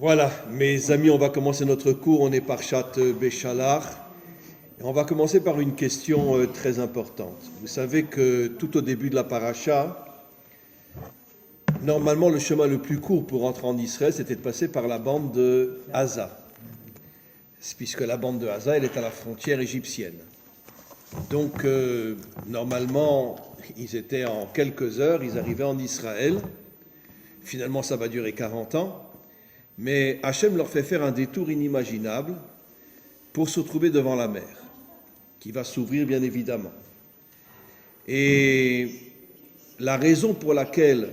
Voilà, mes amis, on va commencer notre cours. On est Parshat Béchalar. Et on va commencer par une question très importante. Vous savez que tout au début de la paracha, normalement, le chemin le plus court pour entrer en Israël, c'était de passer par la bande de Haza. Puisque la bande de Haza, elle est à la frontière égyptienne. Donc, normalement, ils étaient en quelques heures, ils arrivaient en Israël. Finalement, ça va durer 40 ans. Mais Hachem leur fait faire un détour inimaginable pour se retrouver devant la mer, qui va s'ouvrir bien évidemment. Et la raison pour laquelle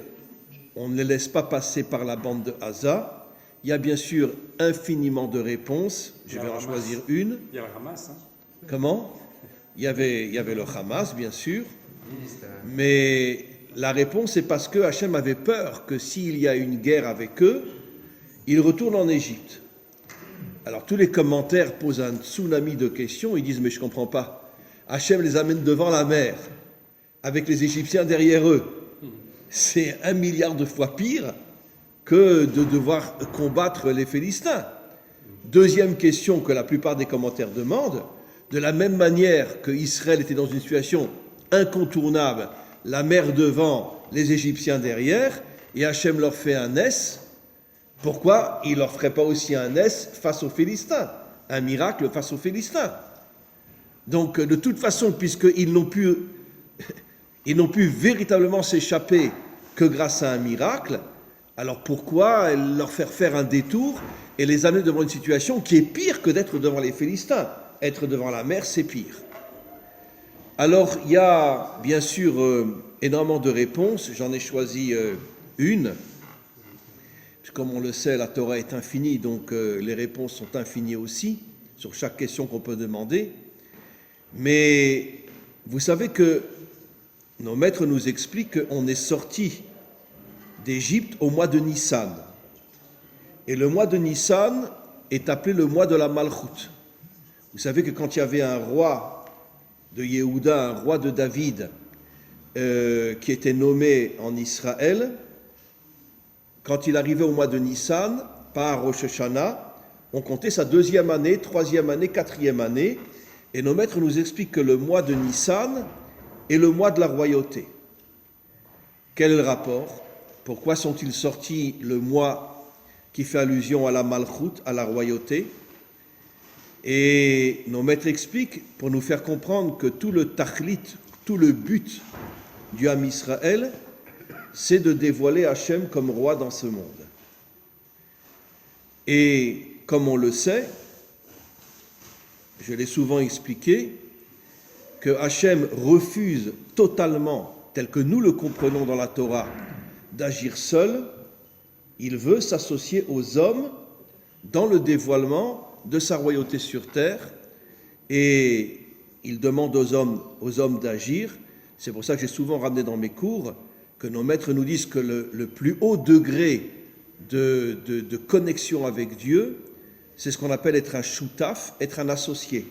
on ne les laisse pas passer par la bande de Haza, il y a bien sûr infiniment de réponses. Je vais en choisir une. Il y a le Hamas. Comment ? Il y avait le Hamas, bien sûr. Mais la réponse est parce que Hachem avait peur que s'il y a une guerre avec eux, ils retournent en Égypte. Alors tous les commentaires posent un tsunami de questions. Ils disent, mais je ne comprends pas. Hachem les amène devant la mer, avec les Égyptiens derrière eux. C'est 1 milliard de fois pire que de devoir combattre les Philistins. Deuxième question que la plupart des commentaires demandent, de la même manière que Israël était dans une situation incontournable, la mer devant, les Égyptiens derrière, et Hachem leur fait un S. Pourquoi il ne leur ferait pas aussi un S face aux Philistins, un miracle face aux Philistins? Donc, de toute façon, puisqu'ils n'ont pu véritablement s'échapper que grâce à un miracle, alors pourquoi leur faire un détour et les amener devant une situation qui est pire que d'être devant les Philistins? Être devant la mer, c'est pire. Alors, il y a bien sûr énormément de réponses. J'en ai choisi une. Comme on le sait, la Torah est infinie, donc les réponses sont infinies aussi, sur chaque question qu'on peut demander. Mais vous savez que nos maîtres nous expliquent qu'on est sorti d'Égypte au mois de Nissan. Et le mois de Nissan est appelé le mois de la Malchoute. Vous savez que quand il y avait un roi de Yehuda, un roi de David, qui était nommé en Israël, quand il arrivait au mois de Nissan, par Rosh Hashanah, on comptait sa 2e année, 3e année, 4e année, et nos maîtres nous expliquent que le mois de Nissan est le mois de la royauté. Quel est le rapport? Pourquoi sont-ils sortis le mois qui fait allusion à la Malchoute, à la royauté? Et nos maîtres expliquent, pour nous faire comprendre que tout le tachlit, tout le but du Ham Israël, c'est de dévoiler Hachem comme roi dans ce monde. Et comme on le sait, je l'ai souvent expliqué, que Hachem refuse totalement, tel que nous le comprenons dans la Torah, d'agir seul. Il veut s'associer aux hommes dans le dévoilement de sa royauté sur terre, et il demande aux hommes d'agir. C'est pour ça que j'ai souvent ramené dans mes cours que nos maîtres nous disent que le plus haut degré de connexion avec Dieu, c'est ce qu'on appelle être un choutaf, être un associé.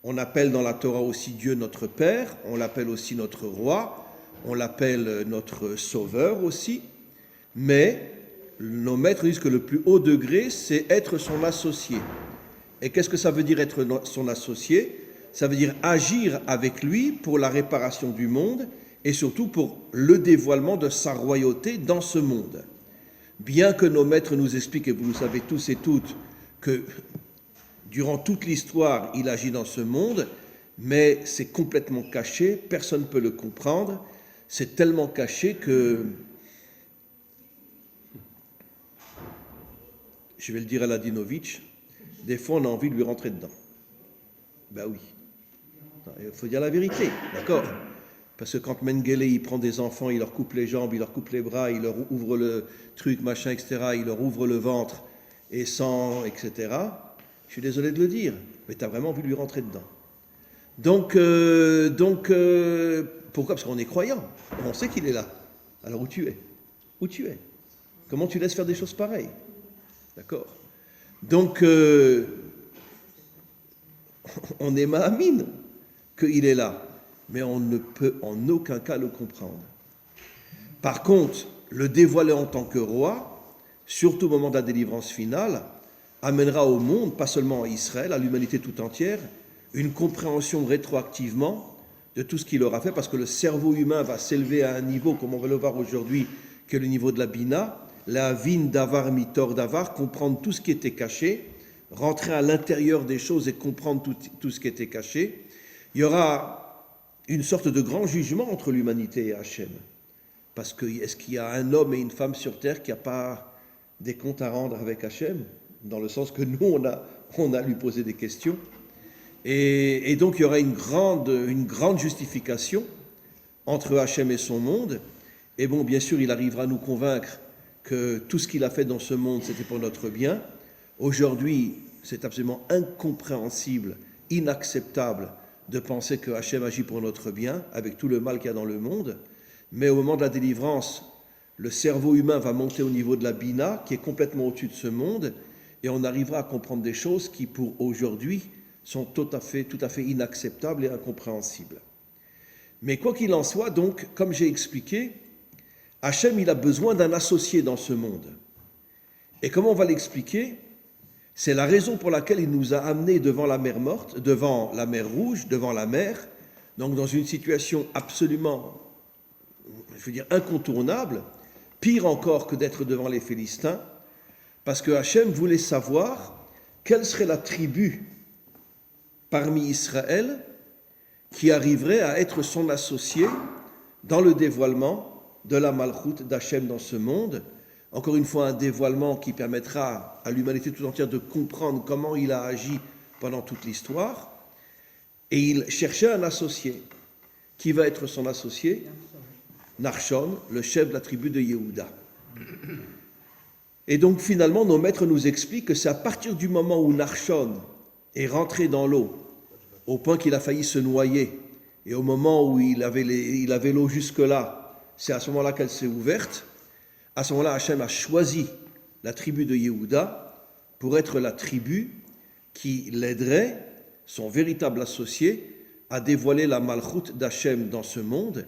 On appelle dans la Torah aussi Dieu notre Père, on l'appelle aussi notre Roi, on l'appelle notre Sauveur aussi, mais nos maîtres disent que le plus haut degré, c'est être son associé. Et qu'est-ce que ça veut dire être son associé? Ça veut dire agir avec lui pour la réparation du monde, et surtout pour le dévoilement de sa royauté dans ce monde. Bien que nos maîtres nous expliquent, et vous le savez tous et toutes, que durant toute l'histoire, il agit dans ce monde, mais c'est complètement caché, personne ne peut le comprendre, c'est tellement caché que, je vais le dire à Ladinovitch, des fois on a envie de lui rentrer dedans. Ben oui, il faut dire la vérité, d'accord? Parce que quand Mengele, il prend des enfants, il leur coupe les jambes, il leur coupe les bras, il leur ouvre le truc, machin, etc., il leur ouvre le ventre, et sang, etc., je suis désolé de le dire, mais tu as vraiment envie de lui rentrer dedans. Donc, pourquoi? Parce qu'on est croyant, on sait qu'il est là. Alors où tu es? Où tu es? Comment tu laisses faire des choses pareilles? D'accord? Donc, on est ma'amine qu'il est là. Mais on ne peut en aucun cas le comprendre. Par contre, le dévoiler en tant que roi, surtout au moment de la délivrance finale, amènera au monde, pas seulement à Israël, à l'humanité tout entière, une compréhension rétroactivement de tout ce qu'il aura fait, parce que le cerveau humain va s'élever à un niveau, comme on va le voir aujourd'hui, que le niveau de la Bina, la vin davar mitor davar, comprendre tout ce qui était caché, rentrer à l'intérieur des choses et comprendre tout ce qui était caché. Il y aura une sorte de grand jugement entre l'humanité et Hachem. Parce que est-ce qu'il y a un homme et une femme sur terre qui n'a pas des comptes à rendre avec Hachem? Dans le sens que nous, on a à lui poser des questions. Et donc, il y aura une grande justification entre Hachem et son monde. Et bon, bien sûr, il arrivera à nous convaincre que tout ce qu'il a fait dans ce monde, c'était pour notre bien. Aujourd'hui, c'est absolument incompréhensible, inacceptable de penser que Hachem agit pour notre bien, avec tout le mal qu'il y a dans le monde. Mais au moment de la délivrance, le cerveau humain va monter au niveau de la Bina, qui est complètement au-dessus de ce monde, et on arrivera à comprendre des choses qui, pour aujourd'hui, sont tout à fait inacceptables et incompréhensibles. Mais quoi qu'il en soit, donc, comme j'ai expliqué, Hachem, il a besoin d'un associé dans ce monde. Et comment on va l'expliquer? C'est la raison pour laquelle il nous a amenés devant la mer morte, devant la mer Rouge, devant la mer, donc dans une situation absolument, incontournable, pire encore que d'être devant les Philistins, parce que Hachem voulait savoir quelle serait la tribu parmi Israël qui arriverait à être son associé dans le dévoilement de la Malchoute d'Hachem dans ce monde. Encore une fois, un dévoilement qui permettra à l'humanité tout entière de comprendre comment il a agi pendant toute l'histoire. Et il cherchait un associé. Qui va être son associé? Nachshon, le chef de la tribu de Yehuda. Et donc finalement, nos maîtres nous expliquent que c'est à partir du moment où Nachshon est rentré dans l'eau, au point qu'il a failli se noyer, et au moment où il avait l'eau jusque-là, c'est à ce moment-là qu'elle s'est ouverte. À ce moment-là, Hachem a choisi la tribu de Yehuda pour être la tribu qui l'aiderait, son véritable associé, à dévoiler la Malchoute d'Hachem dans ce monde.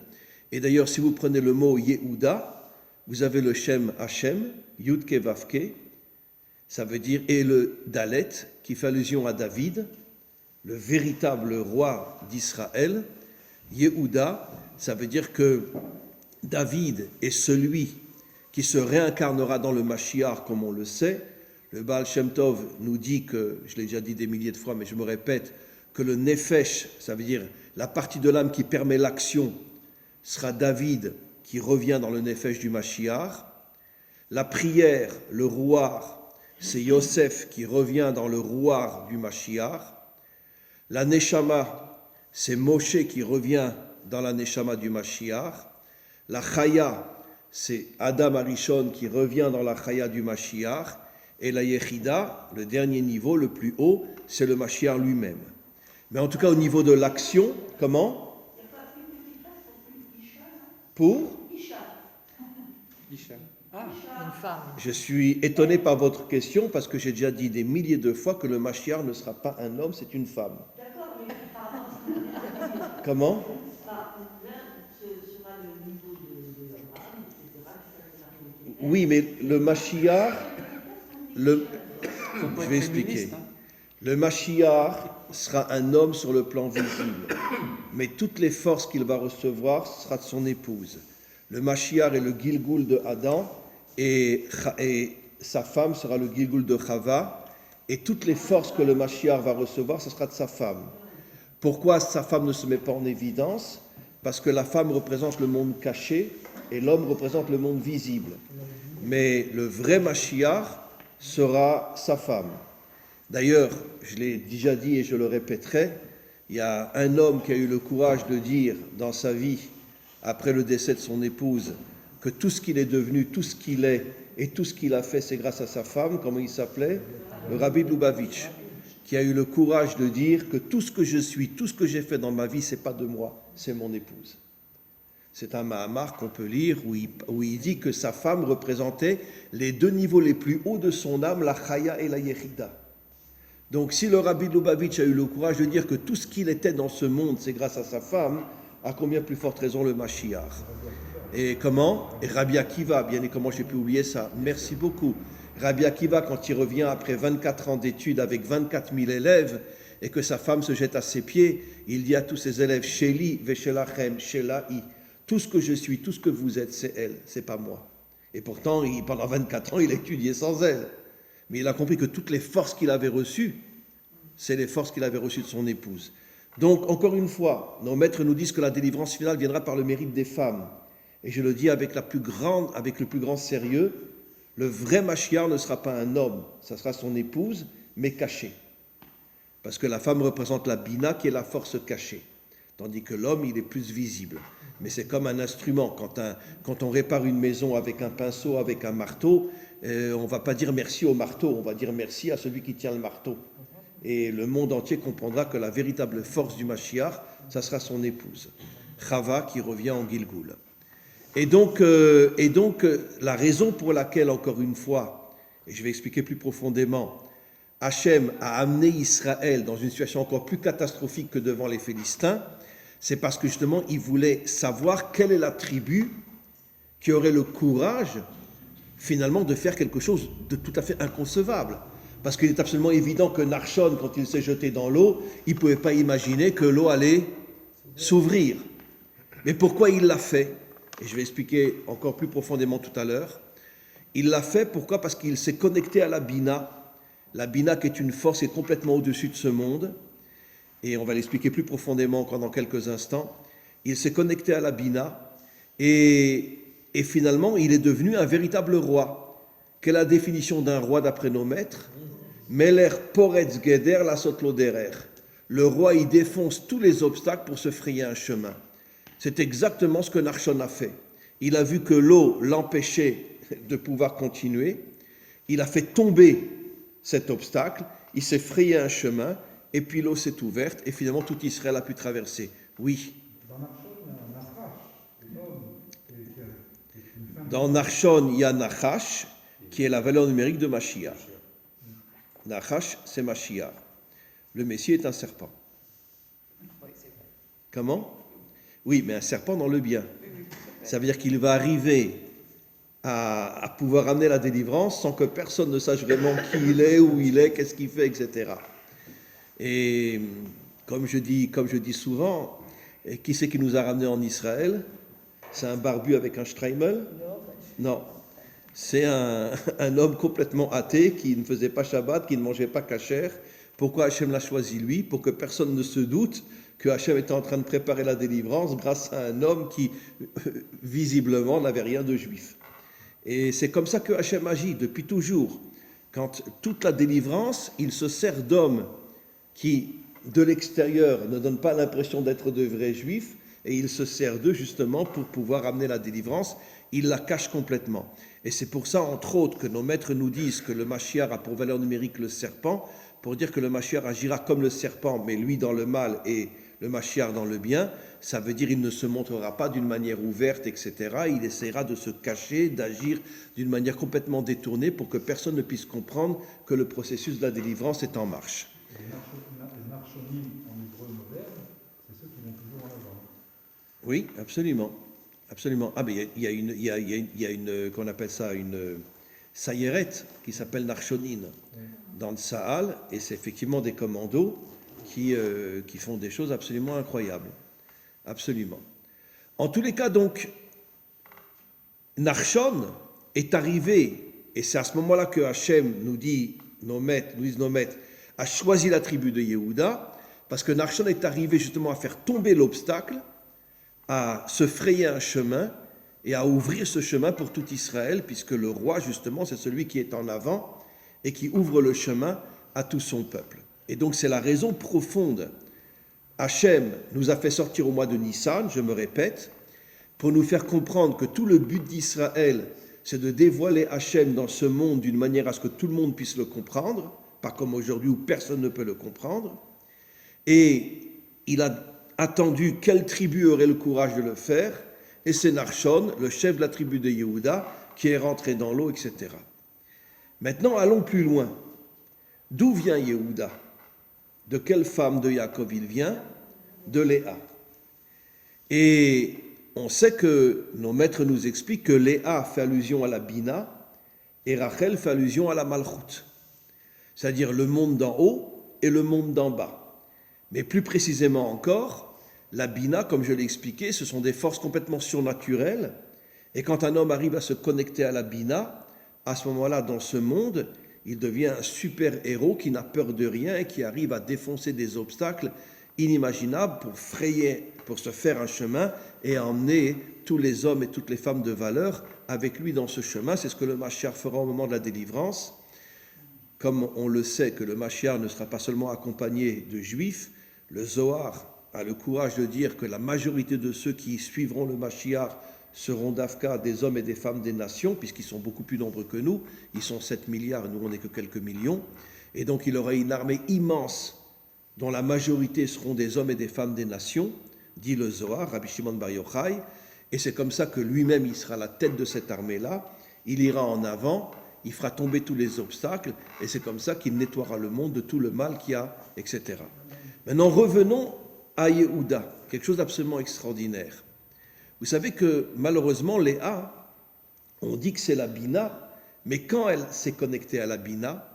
Et d'ailleurs, si vous prenez le mot Yehuda, vous avez le Shem Hachem, Yudke Vavke, ça veut dire, et le Dalet, qui fait allusion à David, le véritable roi d'Israël. Yehuda, ça veut dire que David est celui qui se réincarnera dans le Mashiach, comme on le sait. Le Baal Shem Tov nous dit que, je l'ai déjà dit des milliers de fois, mais je me répète, que le Nefesh, ça veut dire la partie de l'âme qui permet l'action, sera David qui revient dans le Nefesh du Mashiach. La prière, le rouar, c'est Yosef qui revient dans le rouar du Mashiach. La Neshama, c'est Moshe qui revient dans la Neshama du Mashiach. La Chaya, c'est Adam Arishon qui revient dans la Chaya du Mashiach. Et la Yechida, le dernier niveau, le plus haut, c'est le Mashiach lui-même. Mais en tout cas, au niveau de l'action, comment? Pour une femme. Je suis étonné par votre question parce que j'ai déjà dit des milliers de fois que le Mashiach ne sera pas un homme, c'est une femme. Comment? Oui, mais le Mashiach, je vais expliquer. Le Mashiach sera un homme sur le plan visible, mais toutes les forces qu'il va recevoir sera de son épouse. Le Mashiach est le Gilgul de Adam et sa femme sera le Gilgul de Chava, et toutes les forces que le Mashiach va recevoir, ce sera de sa femme. Pourquoi sa femme ne se met pas en évidence? Parce que la femme représente le monde caché et l'homme représente le monde visible. Mais le vrai Mashiach sera sa femme. D'ailleurs, je l'ai déjà dit et je le répéterai, il y a un homme qui a eu le courage de dire dans sa vie, après le décès de son épouse, que tout ce qu'il est devenu, tout ce qu'il est et tout ce qu'il a fait, c'est grâce à sa femme. Comment il s'appelait? Le Rabbi de Lubavitch, qui a eu le courage de dire que tout ce que je suis, tout ce que j'ai fait dans ma vie, c'est pas de moi, c'est mon épouse. C'est un Mahamar qu'on peut lire où il dit que sa femme représentait les deux niveaux les plus hauts de son âme, la Chaya et la Yechida. Donc si le Rabbi de Lubavitch a eu le courage de dire que tout ce qu'il était dans ce monde, c'est grâce à sa femme, à combien plus forte raison le Mashiach? Et comment? Et Rabbi Akiva, bien et comment j'ai pu oublier ça? Merci beaucoup. Rabbi Akiva, quand il revient après 24 ans d'études avec 24 000 élèves et que sa femme se jette à ses pieds, il dit à tous ses élèves, Sheli veshelachem, Shelahi, tout ce que je suis, tout ce que vous êtes, c'est elle, c'est pas moi. Et pourtant, pendant 24 ans, il a étudié sans elle. Mais il a compris que toutes les forces qu'il avait reçues, c'est les forces qu'il avait reçues de son épouse. Donc, encore une fois, nos maîtres nous disent que la délivrance finale viendra par le mérite des femmes. Et je le dis avec le plus grand sérieux, le vrai Mashiach ne sera pas un homme, ça sera son épouse, mais caché. Parce que la femme représente la bina, qui est la force cachée. Tandis que l'homme, il est plus visible. Mais c'est comme un instrument. Quand on répare une maison avec un pinceau, avec un marteau, on ne va pas dire merci au marteau, on va dire merci à celui qui tient le marteau. Et le monde entier comprendra que la véritable force du Mashiach, ça sera son épouse, Chava, qui revient en Gilgoul. Et donc, la raison pour laquelle, encore une fois, et je vais expliquer plus profondément, Hachem a amené Israël dans une situation encore plus catastrophique que devant les Philistins, c'est parce que justement, il voulait savoir quelle est la tribu qui aurait le courage, finalement, de faire quelque chose de tout à fait inconcevable. Parce qu'il est absolument évident que Narshon, quand il s'est jeté dans l'eau, il ne pouvait pas imaginer que l'eau allait s'ouvrir. Mais pourquoi il l'a fait? Et je vais expliquer encore plus profondément tout à l'heure. Il l'a fait, pourquoi? Parce qu'il s'est connecté à la Bina qui est une force qui est complètement au-dessus de ce monde. Et on va l'expliquer plus profondément encore dans quelques instants. Il s'est connecté à la Bina et finalement, il est devenu un véritable roi. Quelle est la définition d'un roi d'après nos maîtres? Meler poretz geder la sotloderer. Le roi, il défonce tous les obstacles pour se frayer un chemin. C'est exactement ce que Narshon a fait. Il a vu que l'eau l'empêchait de pouvoir continuer. Il a fait tomber cet obstacle. Il s'est frayé un chemin. Et puis l'eau s'est ouverte. Et finalement, tout Israël a pu traverser. Oui. Dans Narshon, il y a Nachash, qui est la valeur numérique de Mashiach. Nachash, c'est Mashiach. Le Messie est un serpent. Comment? Oui, mais un serpent dans le bien. Ça veut dire qu'il va arriver à pouvoir amener la délivrance sans que personne ne sache vraiment qui il est, où il est, qu'est-ce qu'il fait, etc. Et comme je dis souvent, qui c'est qui nous a ramenés en Israël? C'est un barbu avec un streimel? Non. C'est un homme complètement athée qui ne faisait pas Shabbat, qui ne mangeait pas kasher. Pourquoi Hachem l'a choisi lui? Pour que personne ne se doute que Hachem était en train de préparer la délivrance grâce à un homme qui, visiblement, n'avait rien de juif. Et c'est comme ça que Hachem agit depuis toujours. Quand toute la délivrance, il se sert d'hommes qui, de l'extérieur, ne donnent pas l'impression d'être de vrais juifs, et il se sert d'eux justement pour pouvoir amener la délivrance. Il la cache complètement. Et c'est pour ça, entre autres, que nos maîtres nous disent que le Mashiach a pour valeur numérique le serpent, pour dire que le Mashiach agira comme le serpent, mais lui dans le mal et le Mashiach dans le bien. Ça veut dire qu'il ne se montrera pas d'une manière ouverte, etc. Il essaiera de se cacher, d'agir d'une manière complètement détournée pour que personne ne puisse comprendre que le processus de la délivrance est en marche. Les Narchonim en hébreu moderne, c'est ceux qui vont toujours en avant. Oui, absolument. Absolument. Ah, mais il y a une qu'on appelle ça une sayeret qui s'appelle Narchonin dans le Sahal, et c'est effectivement des commandos qui font des choses absolument incroyables. Absolument. En tous les cas, donc, Narshon est arrivé, et c'est à ce moment-là que Hachem nous disent nos maîtres, a choisi la tribu de Yehuda, parce que Narshon est arrivé justement à faire tomber l'obstacle, à se frayer un chemin et à ouvrir ce chemin pour tout Israël, puisque le roi, justement, c'est celui qui est en avant et qui ouvre le chemin à tout son peuple. Et donc, c'est la raison profonde. Hachem nous a fait sortir au mois de Nissan, je me répète, pour nous faire comprendre que tout le but d'Israël, c'est de dévoiler Hachem dans ce monde d'une manière à ce que tout le monde puisse le comprendre, pas comme aujourd'hui où personne ne peut le comprendre. Et il a attendu quelle tribu aurait le courage de le faire, et c'est Narshon, le chef de la tribu de Yehuda, qui est rentré dans l'eau, etc. Maintenant, allons plus loin. D'où vient Yehuda? De quelle femme de Yaakov il vient? De Léa. Et on sait que nos maîtres nous expliquent que Léa fait allusion à la Bina, Et Rachel fait allusion à la Malchut, c'est-à-dire le monde d'en haut et le monde d'en bas. Mais plus précisément encore, la Bina, comme je l'ai expliqué, ce sont des forces complètement surnaturelles. Et quand un homme arrive à se connecter à la Bina, à ce moment-là, dans ce monde, il devient un super-héros qui n'a peur de rien et qui arrive à défoncer des obstacles inimaginables pour frayer, pour se faire un chemin et emmener tous les hommes et toutes les femmes de valeur avec lui dans ce chemin. C'est ce que le Mashiach fera au moment de la délivrance. Comme on le sait que le Mashiach ne sera pas seulement accompagné de Juifs, le Zohar a le courage de dire que la majorité de ceux qui suivront le Mashiach seront d'Afka des hommes et des femmes des nations, puisqu'ils sont beaucoup plus nombreux que nous. Ils sont 7 milliards, nous on n'est que quelques millions. Et donc il aura une armée immense dont la majorité seront des hommes et des femmes des nations, dit le Zohar, Rabbi Shimon Bar Yochai. Et c'est comme ça que lui-même, il sera la tête de cette armée-là. Il ira en avant, il fera tomber tous les obstacles, et c'est comme ça qu'il nettoiera le monde de tout le mal qu'il y a, etc. Maintenant, revenons à Yehuda, quelque chose d'absolument extraordinaire. Vous savez que malheureusement, Léa, on dit que c'est la Bina, mais quand elle s'est connectée à la Bina,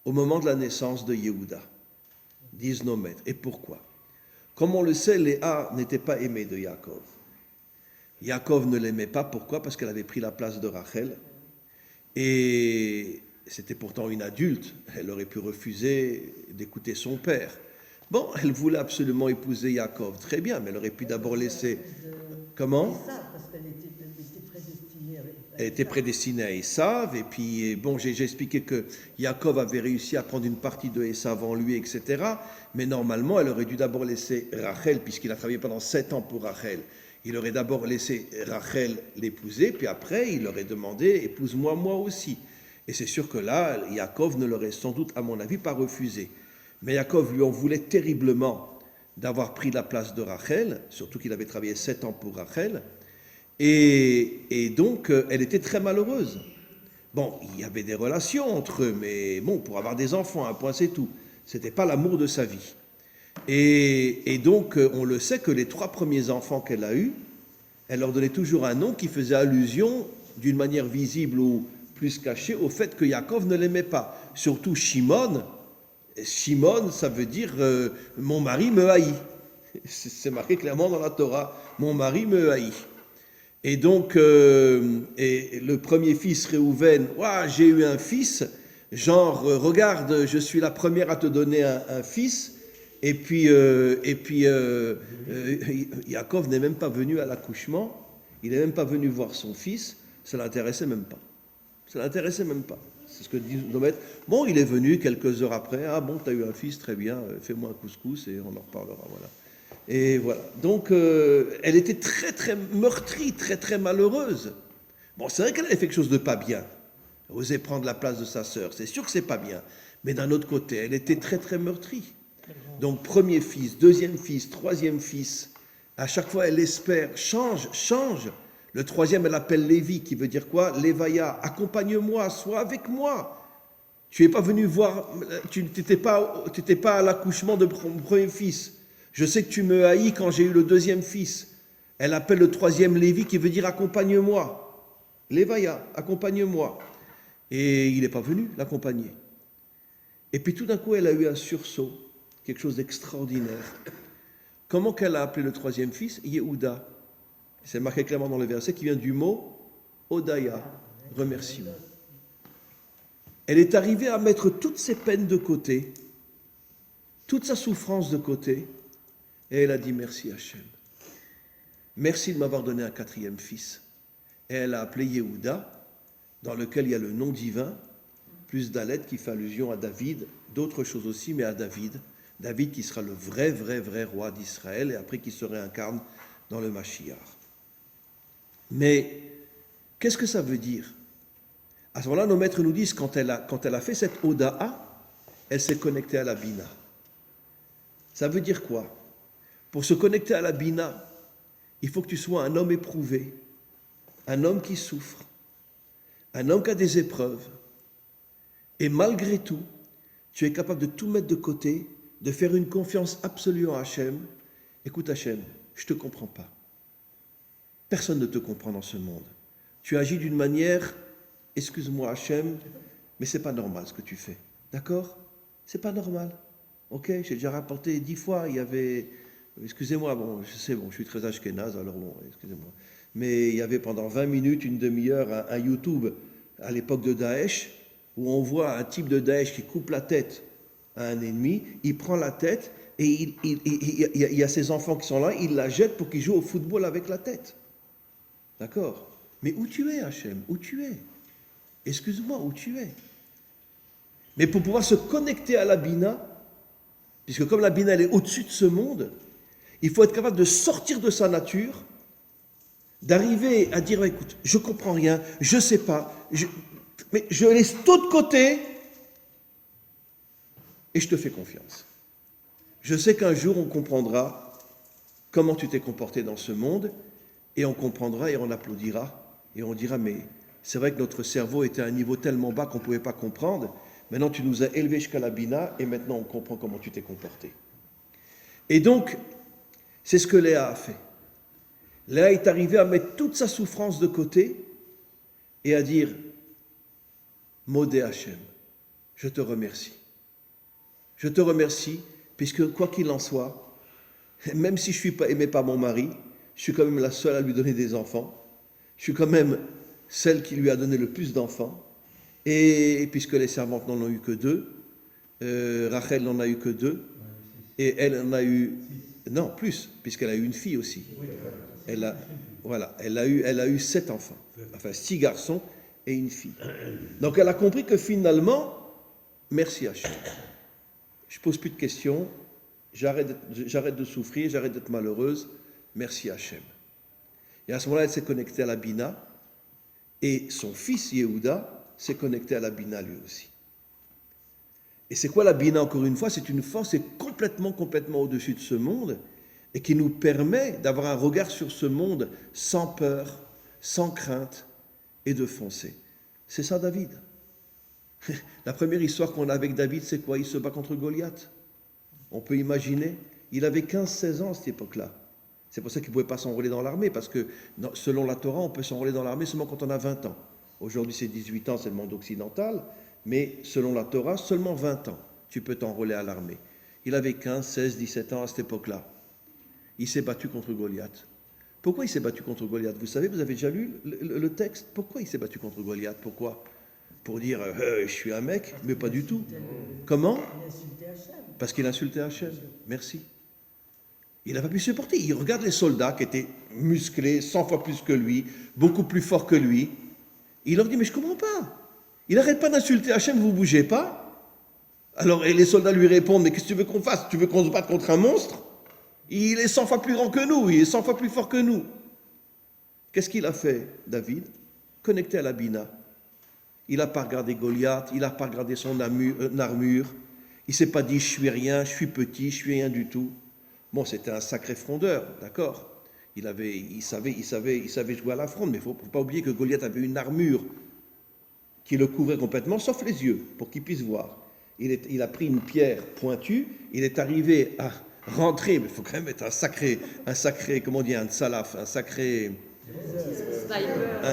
au moment de la naissance de Yehuda, disent nos maîtres. Et pourquoi? Comme on le sait, Léa n'était pas aimée de Yaakov. Yaakov ne l'aimait pas, pourquoi? Parce qu'elle avait pris la place de Rachel. Et c'était pourtant une adulte, elle aurait pu refuser d'écouter son père. Bon, elle voulait absolument épouser Yaakov, très bien, mais elle aurait pu d'abord laisser... Comment? Parce qu'elle était prédestinée à... Elle était prédestinée à Esav, et puis, bon, j'ai expliqué que Yaakov avait réussi à prendre une partie de Esav en lui, etc. Mais normalement, elle aurait dû d'abord laisser Rachel, puisqu'il a travaillé pendant 7 ans pour Rachel. Il aurait d'abord laissé Rachel l'épouser, puis après, il aurait demandé « épouse-moi moi aussi ». Et c'est sûr que là, Yaakov ne l'aurait sans doute, à mon avis, pas refusé. Mais Yaakov lui en voulait terriblement d'avoir pris la place de Rachel, surtout qu'il avait travaillé 7 ans pour Rachel. Et donc, elle était très malheureuse. Bon, il y avait des relations entre eux, mais bon, pour avoir des enfants, un point c'est tout. Ce n'était pas l'amour de sa vie. Et donc, on le sait que les 3 premiers enfants qu'elle a eus, elle leur donnait toujours un nom qui faisait allusion, d'une manière visible ou plus cachée, au fait que Yaakov ne l'aimait pas. Surtout Shimon. Shimon, ça veut dire « mon mari me haït ». C'est marqué clairement dans la Torah « mon mari me haït ». Et donc, et le premier fils, Réhouven, « j'ai eu un fils », genre « regarde, je suis la première à te donner un fils ». Et puis Yaakov n'est même pas venu à l'accouchement, il n'est même pas venu voir son fils, ça ne l'intéressait même pas. Ça ne l'intéressait même pas. C'est ce que disent nos maîtres. Bon, il est venu quelques heures après, ah bon, tu as eu un fils, très bien, fais-moi un couscous et on en reparlera, voilà. Et voilà. Donc, elle était très, très meurtrie, très, très malheureuse. Bon, c'est vrai qu'elle avait fait quelque chose de pas bien. Elle osait prendre la place de sa sœur, c'est sûr que c'est pas bien. Mais d'un autre côté, elle était très, très meurtrie. Donc, premier fils, deuxième fils, troisième fils, à chaque fois, elle espère, change. Le troisième, elle appelle Lévi, qui veut dire quoi? Lévaya, accompagne-moi, sois avec moi. Tu n'es pas venu voir, tu n'étais pas à l'accouchement de mon premier fils. Je sais que tu me haïs quand j'ai eu le deuxième fils. Elle appelle le troisième Lévi, qui veut dire accompagne-moi. Lévaya, accompagne-moi. Et il n'est pas venu l'accompagner. Et puis tout d'un coup, elle a eu un sursaut. Quelque chose d'extraordinaire. Comment qu'elle a appelé le troisième fils? Yehuda. C'est marqué clairement dans le verset qui vient du mot Odaya, remerciement. Elle est arrivée à mettre toutes ses peines de côté, toute sa souffrance de côté, et elle a dit merci Hachem. Merci de m'avoir donné un 4e fils. Et elle a appelé Yehuda, dans lequel il y a le nom divin, plus Dalet qui fait allusion à David, d'autres choses aussi, mais à David. David qui sera le vrai roi d'Israël et après qui se réincarne dans le Mashiach. Mais qu'est-ce que ça veut dire? À ce moment-là, nos maîtres nous disent quand elle a fait cette Oda'a, elle s'est connectée à la Bina. Ça veut dire quoi? Pour se connecter à la Bina, il faut que tu sois un homme éprouvé, un homme qui souffre, un homme qui a des épreuves. Et malgré tout, tu es capable de tout mettre de côté, de faire une confiance absolue en Hachem. Écoute Hachem, je ne te comprends pas. Personne ne te comprend dans ce monde. Tu agis d'une manière excuse-moi Hachem, mais c'est pas normal ce que tu fais. D'accord? C'est pas normal. Ok? J'ai déjà rapporté 10 fois, il y avait, excusez-moi, bon, je sais, bon, je suis très ashkénaze, alors bon, excusez-moi. Mais il y avait pendant 20 minutes, une demi-heure, un YouTube à l'époque de Daesh, où on voit un type de Daesh qui coupe la tête à un ennemi, il prend la tête et il y a ses enfants qui sont là, il la jette pour qu'ils jouent au football avec la tête. D'accord? Mais où tu es, Hachem? Où tu es? Excuse-moi, où tu es? Mais pour pouvoir se connecter à la Bina, puisque comme la Bina elle est au-dessus de ce monde, il faut être capable de sortir de sa nature, d'arriver à dire, écoute, je ne comprends rien, je ne sais pas, mais je laisse tout de côté et je te fais confiance. Je sais qu'un jour on comprendra comment tu t'es comporté dans ce monde et on comprendra et on applaudira et on dira, mais c'est vrai que notre cerveau était à un niveau tellement bas qu'on ne pouvait pas comprendre. Maintenant, tu nous as élevés jusqu'à la Bina et maintenant on comprend comment tu t'es comporté. Et donc, c'est ce que Léa a fait. Léa est arrivée à mettre toute sa souffrance de côté et à dire Modé Hachem, je te remercie. Je te remercie, puisque quoi qu'il en soit, même si je ne suis pas aimé par mon mari, je suis quand même la seule à lui donner des enfants. Je suis quand même celle qui lui a donné le plus d'enfants. Et puisque les servantes n'en ont eu que 2, Rachel n'en a eu que 2, et elle en a eu, non, plus, puisqu'elle a eu une fille aussi. Elle a eu 7 enfants, enfin 6 garçons et une fille. Donc elle a compris que finalement, merci Hachem. Je ne pose plus de questions, j'arrête de souffrir, j'arrête d'être malheureuse, merci Hachem. Et à ce moment-là, elle s'est connectée à la Bina, et son fils Yehuda s'est connecté à la Bina lui aussi. Et c'est quoi la Bina, encore une fois? C'est une force qui est complètement au-dessus de ce monde et qui nous permet d'avoir un regard sur ce monde sans peur, sans crainte et de foncer. C'est ça David. La première histoire qu'on a avec David, c'est quoi? Il se bat contre Goliath. On peut imaginer, il avait 15-16 ans à cette époque-là. C'est pour ça qu'il ne pouvait pas s'enrôler dans l'armée, parce que selon la Torah, on peut s'enrôler dans l'armée seulement quand on a 20 ans. Aujourd'hui, c'est 18 ans, c'est le monde occidental, mais selon la Torah, seulement 20 ans, tu peux t'enrôler à l'armée. Il avait 15, 16, 17 ans à cette époque-là. Il s'est battu contre Goliath. Pourquoi il s'est battu contre Goliath? Vous savez, vous avez déjà lu le texte? Pourquoi il s'est battu contre Goliath? Pourquoi? Pour dire, je suis un mec, mais pas du tout. Comment? Il insultait Hachem. Parce qu'il insultait Hachem. Merci. Il n'a pas pu supporter. Il regarde les soldats qui étaient musclés, 100 fois plus que lui, beaucoup plus forts que lui. Il leur dit, mais je ne comprends pas. Il n'arrête pas d'insulter Hachem, vous ne bougez pas. Alors, et les soldats lui répondent, mais qu'est-ce que tu veux qu'on fasse? Tu veux qu'on se batte contre un monstre? Il est 100 fois plus grand que nous, il est 100 fois plus fort que nous. Qu'est-ce qu'il a fait, David? Connecté à la Bina. Il n'a pas regardé Goliath, il n'a pas regardé son armure. Il ne s'est pas dit, je suis rien, je suis petit, je suis rien du tout. Bon, c'était un sacré frondeur, d'accord. Il savait jouer à la fronde, mais il ne faut pas oublier que Goliath avait une armure qui le couvrait complètement, sauf les yeux, pour qu'il puisse voir. Il a pris une pierre pointue, il est arrivé à rentrer, mais il faut quand même être un sacré, comment on dit, un tsalaf, un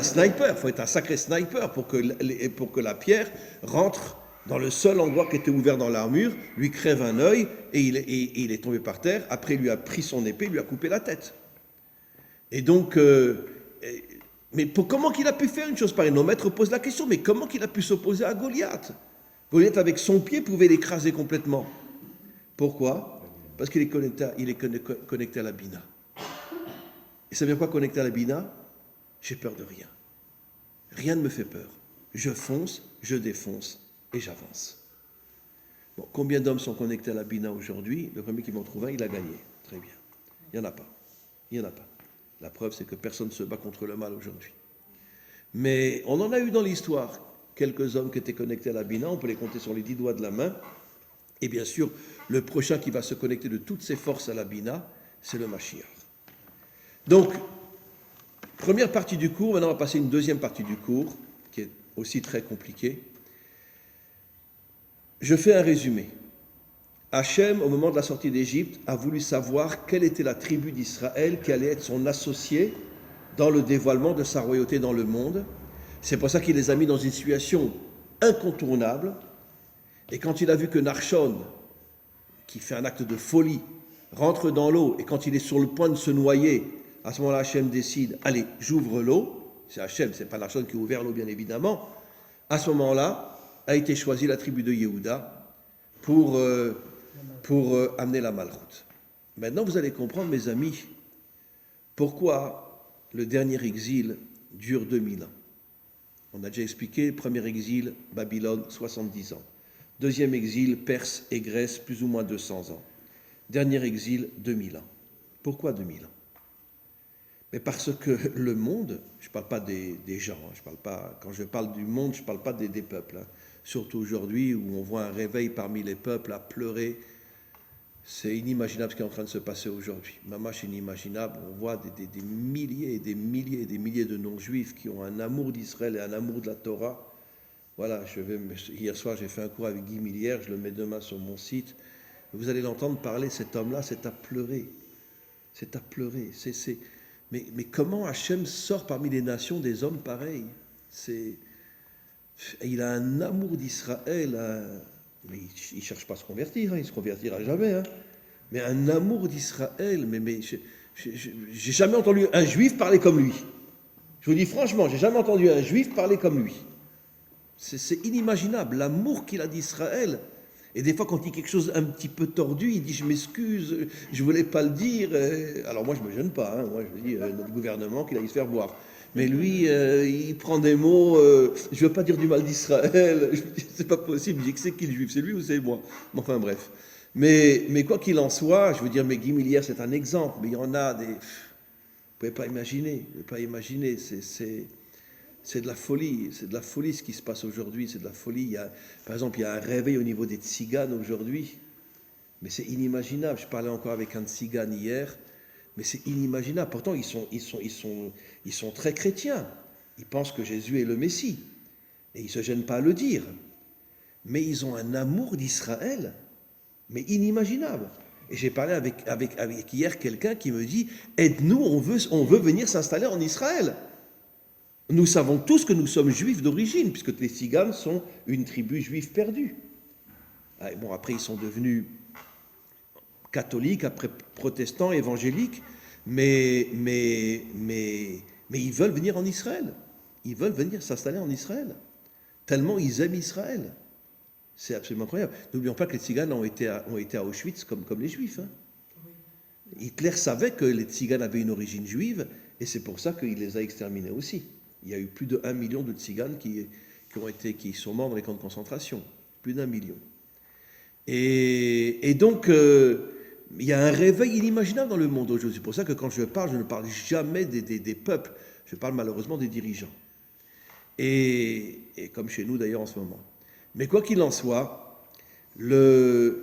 sniper. Il faut être un sacré sniper pour que la pierre rentre dans le seul endroit qui était ouvert dans l'armure, lui crève un œil et il est tombé par terre. Après, il lui a pris son épée, il lui a coupé la tête. Et donc, mais comment qu'il a pu faire une chose pareille? Nos maîtres posent la question, mais comment qu'il a pu s'opposer à Goliath? Goliath, avec son pied, pouvait l'écraser complètement. Pourquoi? Parce qu'il est connecté à la Bina. Et ça veut dire quoi, connecté à la Bina? J'ai peur de rien. Rien ne me fait peur. Je fonce, je défonce et j'avance. Bon, combien d'hommes sont connectés à la Bina aujourd'hui? Le premier qui m'en trouve un, il a gagné. Très bien. Il n'y en a pas. Il n'y en a pas. La preuve, c'est que personne ne se bat contre le mal aujourd'hui. Mais on en a eu dans l'histoire quelques hommes qui étaient connectés à la Bina, on peut les compter sur les 10 doigts de la main. Et bien sûr, le prochain qui va se connecter de toutes ses forces à la Bina, c'est le Mashiach. Donc, première partie du cours, maintenant on va passer à une deuxième partie du cours, qui est aussi très compliquée. Je fais un résumé. Hachem, au moment de la sortie d'Égypte, a voulu savoir quelle était la tribu d'Israël qui allait être son associé dans le dévoilement de sa royauté dans le monde, C'est pour ça qu'il les a mis dans une situation incontournable. Et quand il a vu que Narshon, qui fait un acte de folie, rentre dans l'eau, et quand il est sur le point de se noyer, à ce moment-là, Hachem décide, allez, j'ouvre l'eau. C'est Hachem, c'est pas Narshon qui a ouvert l'eau, bien évidemment. À ce moment-là, a été choisie la tribu de Yehuda pour amener la malchoute. Maintenant, vous allez comprendre, mes amis, pourquoi le dernier exil dure 2000 ans. On a déjà expliqué, premier exil, Babylone, 70 ans. Deuxième exil, Perse et Grèce, plus ou moins 200 ans. Dernier exil, 2000 ans. Pourquoi 2000 ans? Mais parce que le monde, je ne parle pas des gens, quand je parle du monde, je ne parle pas des peuples. Surtout aujourd'hui où on voit un réveil parmi les peuples à pleurer. C'est inimaginable ce qui est en train de se passer aujourd'hui. Mamash inimaginable. On voit des milliers et des milliers et des milliers de non-juifs qui ont un amour d'Israël et un amour de la Torah. Voilà, hier soir j'ai fait un cours avec Guy Millière, je le mets demain sur mon site. Vous allez l'entendre parler, cet homme-là, c'est à pleurer. C'est à pleurer. Mais comment Hachem sort parmi les nations des hommes pareils? Il a un amour d'Israël, mais il ne cherche pas à se convertir, il ne se convertira jamais. Mais un amour d'Israël, mais j'ai jamais entendu un juif parler comme lui. Je vous dis franchement, j'ai jamais entendu un juif parler comme lui. C'est inimaginable, l'amour qu'il a d'Israël. Et des fois, quand il dit quelque chose un petit peu tordu, il dit « je m'excuse, je ne voulais pas le dire ». Alors moi, je ne me gêne pas. Moi, je dis notre gouvernement qu'il aille se faire voir. Mais lui, il prend des mots, je ne veux pas dire du mal d'Israël, c'est pas possible, je dis que c'est qui le juif, c'est lui ou c'est moi? Enfin bref. Mais quoi qu'il en soit, je veux dire, mais Guy Millière, c'est un exemple, mais il y en a des... Vous ne pouvez pas imaginer, c'est de la folie, ce qui se passe aujourd'hui, c'est de la folie. Par exemple, il y a un réveil au niveau des tziganes aujourd'hui, mais c'est inimaginable. Je parlais encore avec un tzigane hier, mais c'est inimaginable. Pourtant, ils sont très chrétiens. Ils pensent que Jésus est le Messie, et ils ne se gênent pas à le dire. Mais ils ont un amour d'Israël, mais inimaginable. Et j'ai parlé avec hier quelqu'un qui me dit « Aide-nous, on veut venir s'installer en Israël ». Nous savons tous que nous sommes juifs d'origine, puisque les Tziganes sont une tribu juive perdue. Bon, après, ils sont devenus catholiques, après protestants, évangéliques, mais ils veulent venir en Israël. Ils veulent venir s'installer en Israël. Tellement ils aiment Israël. C'est absolument incroyable. N'oublions pas que les Tziganes ont été à Auschwitz comme les Juifs. Oui. Hitler savait que les Tziganes avaient une origine juive, et c'est pour ça qu'il les a exterminés aussi. Il y a eu plus de 1 million de Tziganes qui sont morts dans les camps de concentration. Plus d'1 million. Et donc, il y a un réveil inimaginable dans le monde aujourd'hui. C'est pour ça que quand je ne parle jamais des peuples. Je parle malheureusement des dirigeants. Et comme chez nous d'ailleurs en ce moment. Mais quoi qu'il en soit, on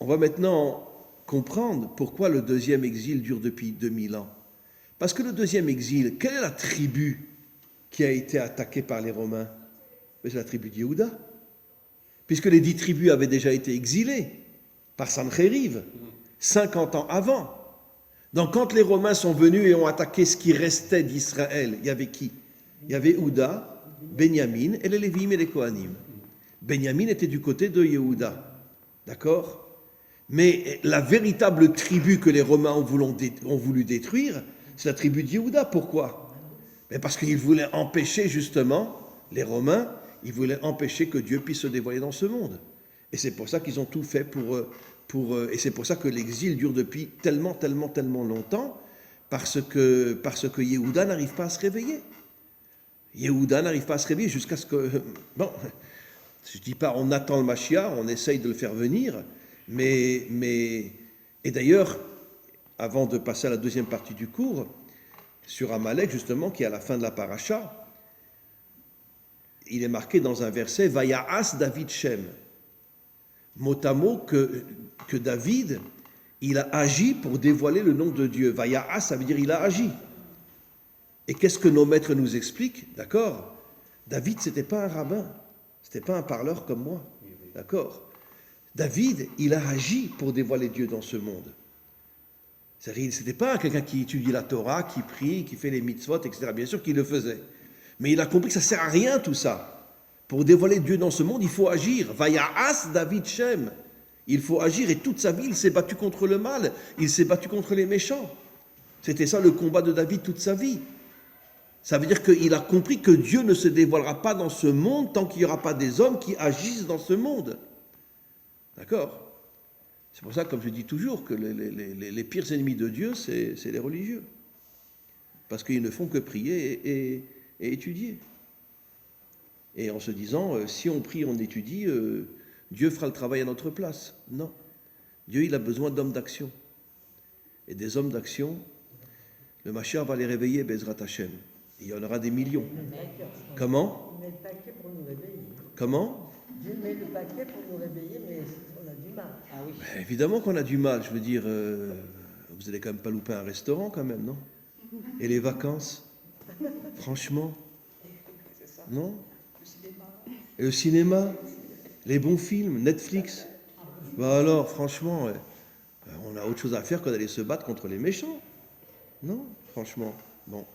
va maintenant comprendre pourquoi le deuxième exil dure depuis 2000 ans. Parce que le deuxième exil, quelle est la tribu qui a été attaquée par les Romains? C'est la tribu de Yehuda. Puisque les 10 tribus avaient déjà été exilées par Sanchériv 50 ans avant. Donc quand les Romains sont venus et ont attaqué ce qui restait d'Israël, il y avait qui? Il y avait Yehuda, Benyamin et les Lévim et les Kohanim. Benyamin était du côté de Yehuda. D'accord? Mais la véritable tribu que les Romains ont voulu détruire, c'est la tribu de Yehuda. Pourquoi? Mais parce qu'ils voulaient empêcher justement, les Romains, ils voulaient empêcher que Dieu puisse se dévoiler dans ce monde. Et c'est pour ça qu'ils ont tout fait et c'est pour ça que l'exil dure depuis tellement longtemps, parce que Yehuda n'arrive pas à se réveiller. Yehuda n'arrive pas à se réveiller jusqu'à ce que... Bon, je ne dis pas on attend le Mashiach, on essaye de le faire venir, mais et d'ailleurs, avant de passer à la deuxième partie du cours, sur Amalek, justement, qui est à la fin de la paracha, il est marqué dans un verset « Vaya'as David Shem ». Mot à mot que David, il a agi pour dévoiler le nom de Dieu. « Vaya'as », ça veut dire il a agi. Et qu'est-ce que nos maîtres nous expliquent? D'accord? David, ce n'était pas un rabbin, ce n'était pas un parleur comme moi. D'accord? David, il a agi pour dévoiler Dieu dans ce monde. Ce n'était pas quelqu'un qui étudie la Torah, qui prie, qui fait les mitzvot, etc. Bien sûr qu'il le faisait. Mais il a compris que ça ne sert à rien tout ça. Pour dévoiler Dieu dans ce monde, il faut agir. Vaya'as David Shem. Il faut agir et toute sa vie, il s'est battu contre le mal. Il s'est battu contre les méchants. C'était ça le combat de David toute sa vie. Ça veut dire qu'il a compris que Dieu ne se dévoilera pas dans ce monde tant qu'il n'y aura pas des hommes qui agissent dans ce monde. D'accord ? C'est pour ça, comme je dis toujours, que les pires ennemis de Dieu, c'est les religieux. Parce qu'ils ne font que prier et étudier. Et en se disant, si on prie, on étudie, Dieu fera le travail à notre place. Non. Dieu, il a besoin d'hommes d'action. Et des hommes d'action, le Mashiach va les réveiller, Bezrat Hashem. Il y en aura des millions. Comment ? Il met le paquet pour nous réveiller. Comment ? Dieu met le paquet pour nous réveiller, mais on a du mal. Ah oui. Ben, évidemment qu'on a du mal. Je veux dire, vous n'allez quand même pas louper un restaurant quand même, non ? Et les vacances ? Franchement ? Non ? Et le cinéma ? Les bons films ? Netflix ? Ben alors, franchement, on a autre chose à faire que d'aller se battre contre les méchants. Non ? Franchement. Bon.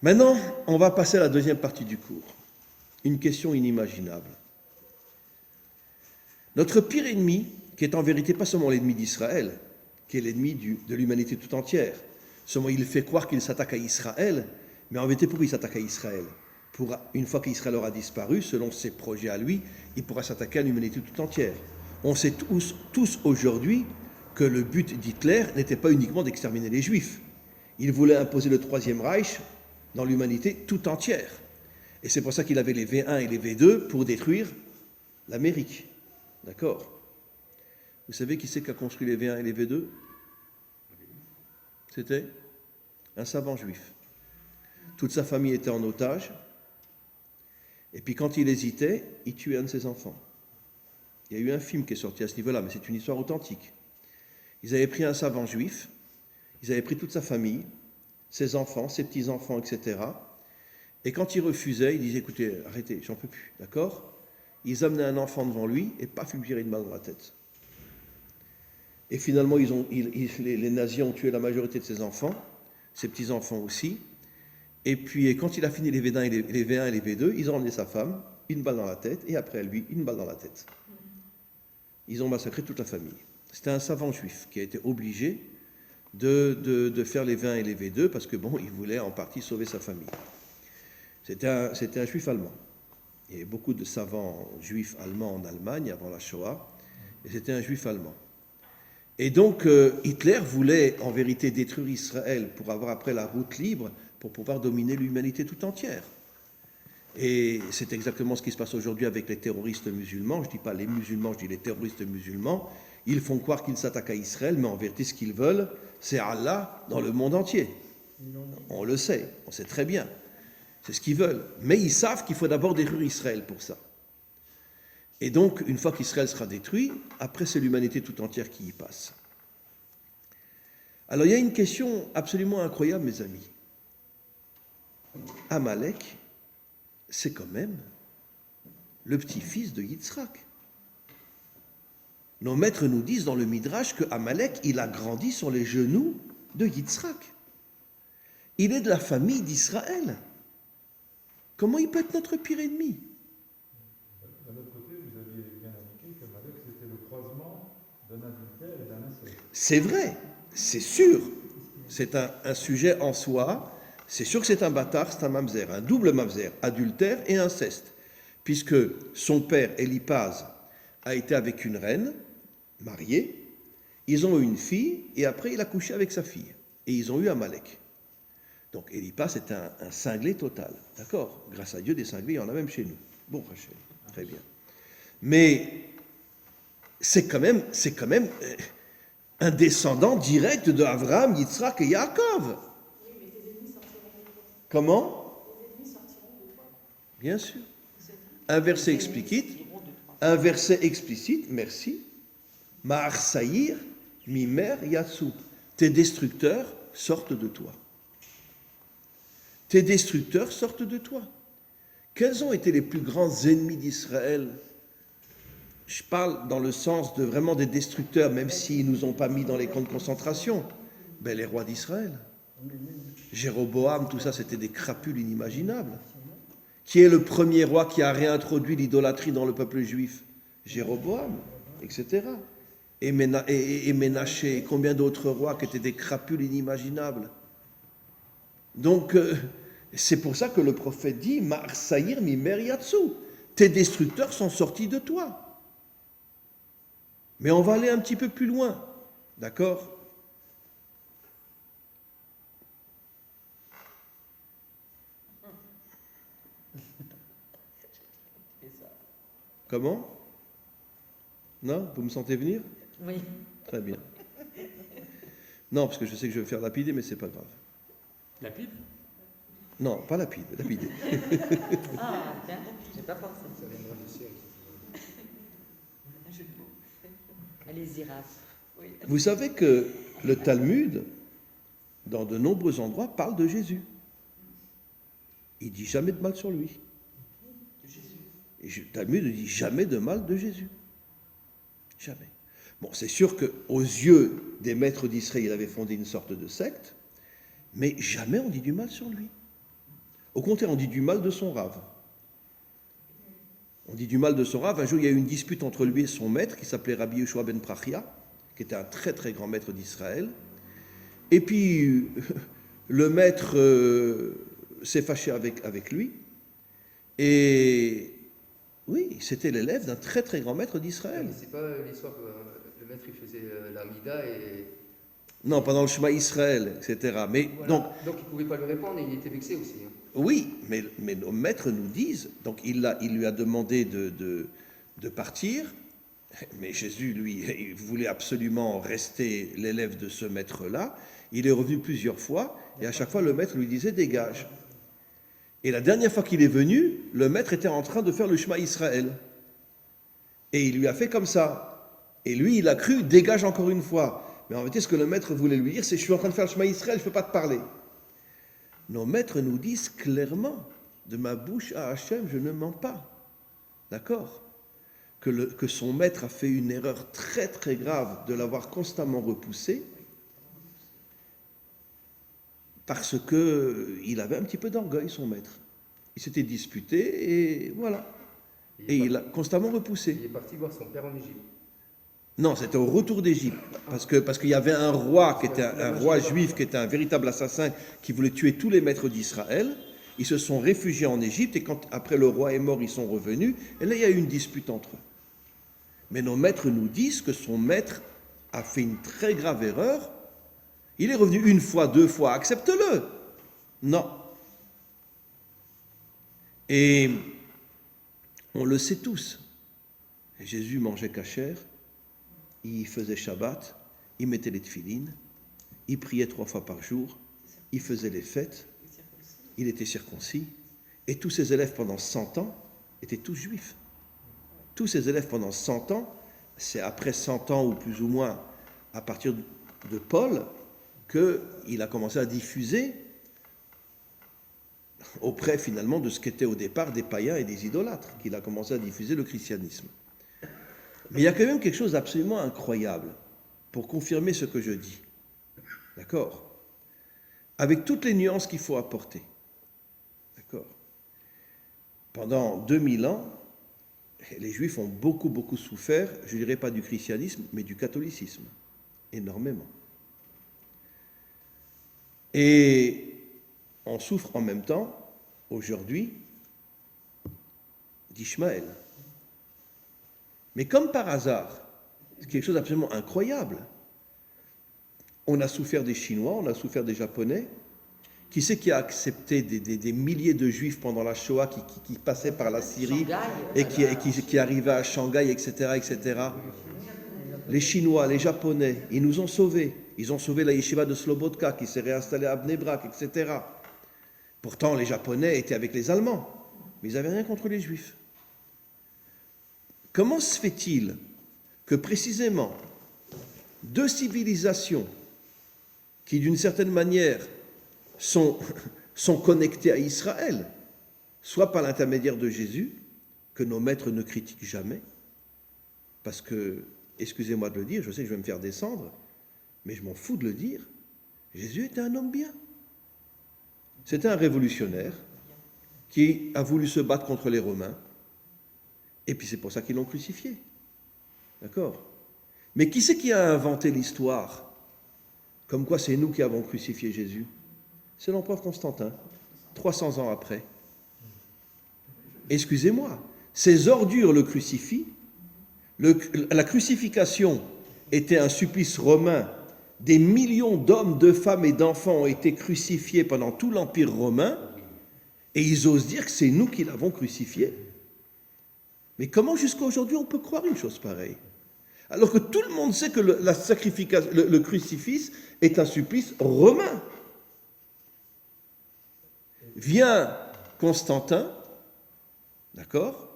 Maintenant, on va passer à la deuxième partie du cours. Une question inimaginable. Notre pire ennemi, qui est en vérité pas seulement l'ennemi d'Israël, qui est l'ennemi de l'humanité tout entière, seulement il fait croire qu'il s'attaque à Israël, mais en vérité, pourquoi il s'attaque à Israël ? Une fois qu'Israël aura disparu, selon ses projets à lui, il pourra s'attaquer à l'humanité tout entière. On sait tous aujourd'hui que le but d'Hitler n'était pas uniquement d'exterminer les Juifs. Il voulait imposer le Troisième Reich dans l'humanité tout entière. Et c'est pour ça qu'il avait les V1 et les V2 pour détruire l'Amérique. D'accord ? Vous savez qui c'est qui a construit les V1 et les V2 ? C'était un savant juif. Toute sa famille était en otage. Et puis quand il hésitait, il tuait un de ses enfants. Il y a eu un film qui est sorti à ce niveau-là, mais c'est une histoire authentique. Ils avaient pris un savant juif, ils avaient pris toute sa famille, ses enfants, ses petits-enfants, etc. Et quand il refusait, il disait, écoutez, arrêtez, j'en peux plus, d'accord ? Ils amenaient un enfant devant lui et paf, il lui tirait une balle dans la tête. Et finalement, les nazis ont tué la majorité de ses enfants, ses petits-enfants aussi. Et puis, quand il a fini les V1 et les V2, ils ont emmené sa femme, une balle dans la tête, et après lui, une balle dans la tête. Ils ont massacré toute la famille. C'était un savant juif qui a été obligé de faire les V1 et les V2 parce que, bon, il voulait en partie sauver sa famille. C'était un juif allemand. Il y avait beaucoup de savants juifs allemands en Allemagne avant la Shoah, et c'était un juif allemand. Et donc, Hitler voulait en vérité détruire Israël pour avoir après la route libre pour pouvoir dominer l'humanité tout entière. Et c'est exactement ce qui se passe aujourd'hui avec les terroristes musulmans. Je ne dis pas les musulmans, je dis les terroristes musulmans. Ils font croire qu'ils s'attaquent à Israël, mais en vérité, ce qu'ils veulent, c'est Allah dans le monde entier. On le sait, on sait très bien. C'est ce qu'ils veulent. Mais ils savent qu'il faut d'abord détruire Israël pour ça. Et donc, une fois qu'Israël sera détruit, après, c'est l'humanité tout entière qui y passe. Alors, il y a une question absolument incroyable, mes amis. Amalek, c'est quand même le petit-fils de Yitzhak. Nos maîtres nous disent dans le Midrash que Amalek, il a grandi sur les genoux de Yitzhak. Il est de la famille d'Israël. Comment il peut être notre pire ennemi ? D'un autre côté, vous aviez bien indiqué qu'Amalek, c'était le croisement d'un adultère et d'un inceste. C'est vrai, c'est sûr. C'est un sujet en soi. C'est sûr que c'est un bâtard, c'est un mamzer, un double mamzer, adultère et inceste. Puisque son père, Éliphaz, a été avec une reine, mariée, ils ont eu une fille, et après il a couché avec sa fille. Et ils ont eu Amalek. Donc Éliphaz est un cinglé total. D'accord ? Grâce à Dieu, des cinglés, il y en a même chez nous. Bon, Rachel, très bien. Mais c'est quand même un descendant direct de Abraham, Yitzhak et Yaakov. Comment ? Bien sûr. Un verset explicite, merci. Ma'ar Saïr, Mimer Yatsou. Tes destructeurs sortent de toi. Tes destructeurs sortent de toi. Quels ont été les plus grands ennemis d'Israël ? Je parle dans le sens de vraiment des destructeurs, même s'ils ne nous ont pas mis dans les camps de concentration. Ben, les rois d'Israël. Jéroboam, tout ça, c'était des crapules inimaginables. Qui est le premier roi qui a réintroduit l'idolâtrie dans le peuple juif? Jéroboam, etc. Et Ménaché, et combien d'autres rois qui étaient des crapules inimaginables. Donc, c'est pour ça que le prophète dit, Ma'ar Saïr mimer yatsu, tes destructeurs sont sortis de toi. Mais on va aller un petit peu plus loin, d'accord? Comment? Non? Vous me sentez venir? Oui. Très bien. Non, parce que je sais que je vais me faire lapider, mais c'est pas grave. Lapide? Non, pas lapider. Ah, tiens, j'ai pas pensé. Allez-y, Raph. Oui. Vous savez que le Talmud, dans de nombreux endroits, parle de Jésus. Il dit jamais de mal sur lui. Et le Talmud ne dit jamais de mal de Jésus. Jamais. Bon, c'est sûr qu'aux yeux des maîtres d'Israël, il avait fondé une sorte de secte, mais jamais on dit du mal sur lui. Au contraire, on dit du mal de son rave. On dit du mal de son rave. Un jour, il y a eu une dispute entre lui et son maître, qui s'appelait Rabbi Yehoshua ben Prachia, qui était un très très grand maître d'Israël. Et puis, le maître s'est fâché avec lui. Et oui, c'était l'élève d'un très très grand maître d'Israël. C'est pas l'histoire que le maître il faisait l'Amida et... Non, pendant le Shema Israël, etc. Mais Voilà. donc il ne pouvait pas lui répondre et il était vexé aussi. Hein. oui, mais nos maîtres nous disent, donc il lui a demandé de partir, mais Jésus, lui, il voulait absolument rester l'élève de ce maître-là. Il est revenu plusieurs fois, et à chaque fois, le maître lui disait « dégage ». Et la dernière fois qu'il est venu, le maître était en train de faire le Shema Israël. Et il lui a fait comme ça. Et lui, il a cru « dégage encore une fois ». Mais en réalité, ce que le maître voulait lui dire, c'est « je suis en train de faire le Shema Israël, je ne peux pas te parler ». Nos maîtres nous disent clairement, de ma bouche à Hachem, je ne mens pas. D'accord? Que son maître a fait une erreur très très grave de l'avoir constamment repoussé parce qu'il avait un petit peu d'orgueil, son maître. Il s'était disputé et voilà. Et il a constamment repoussé. Il est parti voir son père en Égypte. Non, c'était au retour d'Égypte, parce qu'il y avait un roi qui était un roi juif, qui était un véritable assassin, qui voulait tuer tous les maîtres d'Israël. Ils se sont réfugiés en Égypte, et quand après le roi est mort, ils sont revenus, et là il y a eu une dispute entre eux. Mais nos maîtres nous disent que son maître a fait une très grave erreur. Il est revenu une fois, deux fois, accepte-le. Non. Et on le sait tous. Jésus mangeait cachère. Il faisait Shabbat, il mettait les tefilines, il priait 3 fois par jour, il faisait les fêtes, il était circoncis, et tous ses élèves pendant 100 ans étaient tous juifs. Tous ses élèves pendant 100 ans, c'est après 100 ans ou plus ou moins à partir de Paul qu'il a commencé à diffuser auprès finalement de ce qu'étaient au départ des païens et des idolâtres, qu'il a commencé à diffuser le christianisme. Mais il y a quand même quelque chose d'absolument incroyable pour confirmer ce que je dis. D'accord? Avec toutes les nuances qu'il faut apporter. D'accord? Pendant 2000 ans, les Juifs ont beaucoup souffert, je ne dirais pas du christianisme, mais du catholicisme. Énormément. Et on souffre en même temps, aujourd'hui, d'Ishmaël. Mais comme par hasard, c'est quelque chose d'absolument incroyable. On a souffert des Chinois, on a souffert des Japonais. Qui c'est qui a accepté des milliers de Juifs pendant la Shoah qui passaient par la Syrie et qui arrivaient à Shanghai, etc., etc. Les Chinois, les Japonais, ils nous ont sauvés. Ils ont sauvé la yeshiva de Slobodka qui s'est réinstallée à Bnei Brak, etc. Pourtant, les Japonais étaient avec les Allemands, mais ils n'avaient rien contre les Juifs. Comment se fait-il que précisément deux civilisations qui, d'une certaine manière, sont connectées à Israël, soit par l'intermédiaire de Jésus, que nos maîtres ne critiquent jamais, parce que, excusez-moi de le dire, je sais que je vais me faire descendre, mais je m'en fous de le dire, Jésus était un homme bien. C'était un révolutionnaire qui a voulu se battre contre les Romains, et puis c'est pour ça qu'ils l'ont crucifié. D'accord? Mais qui c'est qui a inventé l'histoire? Comme quoi c'est nous qui avons crucifié Jésus? C'est l'empereur Constantin, 300 ans après. Excusez-moi, ces ordures le crucifient. La crucifixion était un supplice romain. Des millions d'hommes, de femmes et d'enfants ont été crucifiés pendant tout l'Empire romain, et ils osent dire que c'est nous qui l'avons crucifié. Mais comment jusqu'à aujourd'hui on peut croire une chose pareille? Alors que tout le monde sait que le crucifix est un supplice romain. Vient Constantin, d'accord,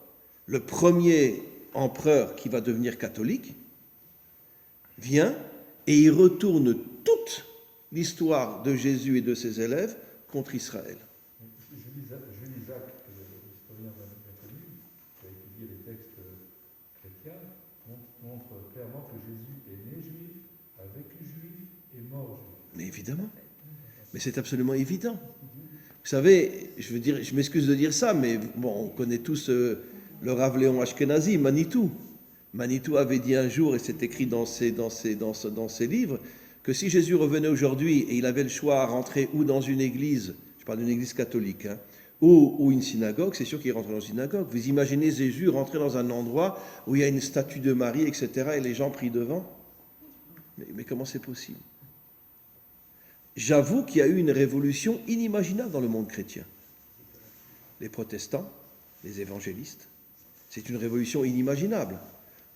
le premier empereur qui va devenir catholique, vient et il retourne toute l'histoire de Jésus et de ses élèves contre Israël. Jules Isaac, l'historien bien connu, qui a étudié les textes chrétiens, montre clairement que Jésus est né juif, a vécu juif et mort juif. Mais évidemment. Mais c'est absolument évident. Vous savez, je veux dire, je m'excuse de dire ça, mais bon, on connaît tous le Rav Léon Ashkenazi, Manitou. Manitou avait dit un jour, et c'est écrit dans ses livres, que si Jésus revenait aujourd'hui et il avait le choix à rentrer ou dans une église, je parle d'une église catholique, hein, ou une synagogue, c'est sûr qu'il rentrait dans une synagogue. Vous imaginez Jésus rentrer dans un endroit où il y a une statue de Marie, etc., et les gens prient devant? Mais comment c'est possible? J'avoue qu'il y a eu une révolution inimaginable dans le monde chrétien. Les protestants, les évangélistes, c'est une révolution inimaginable.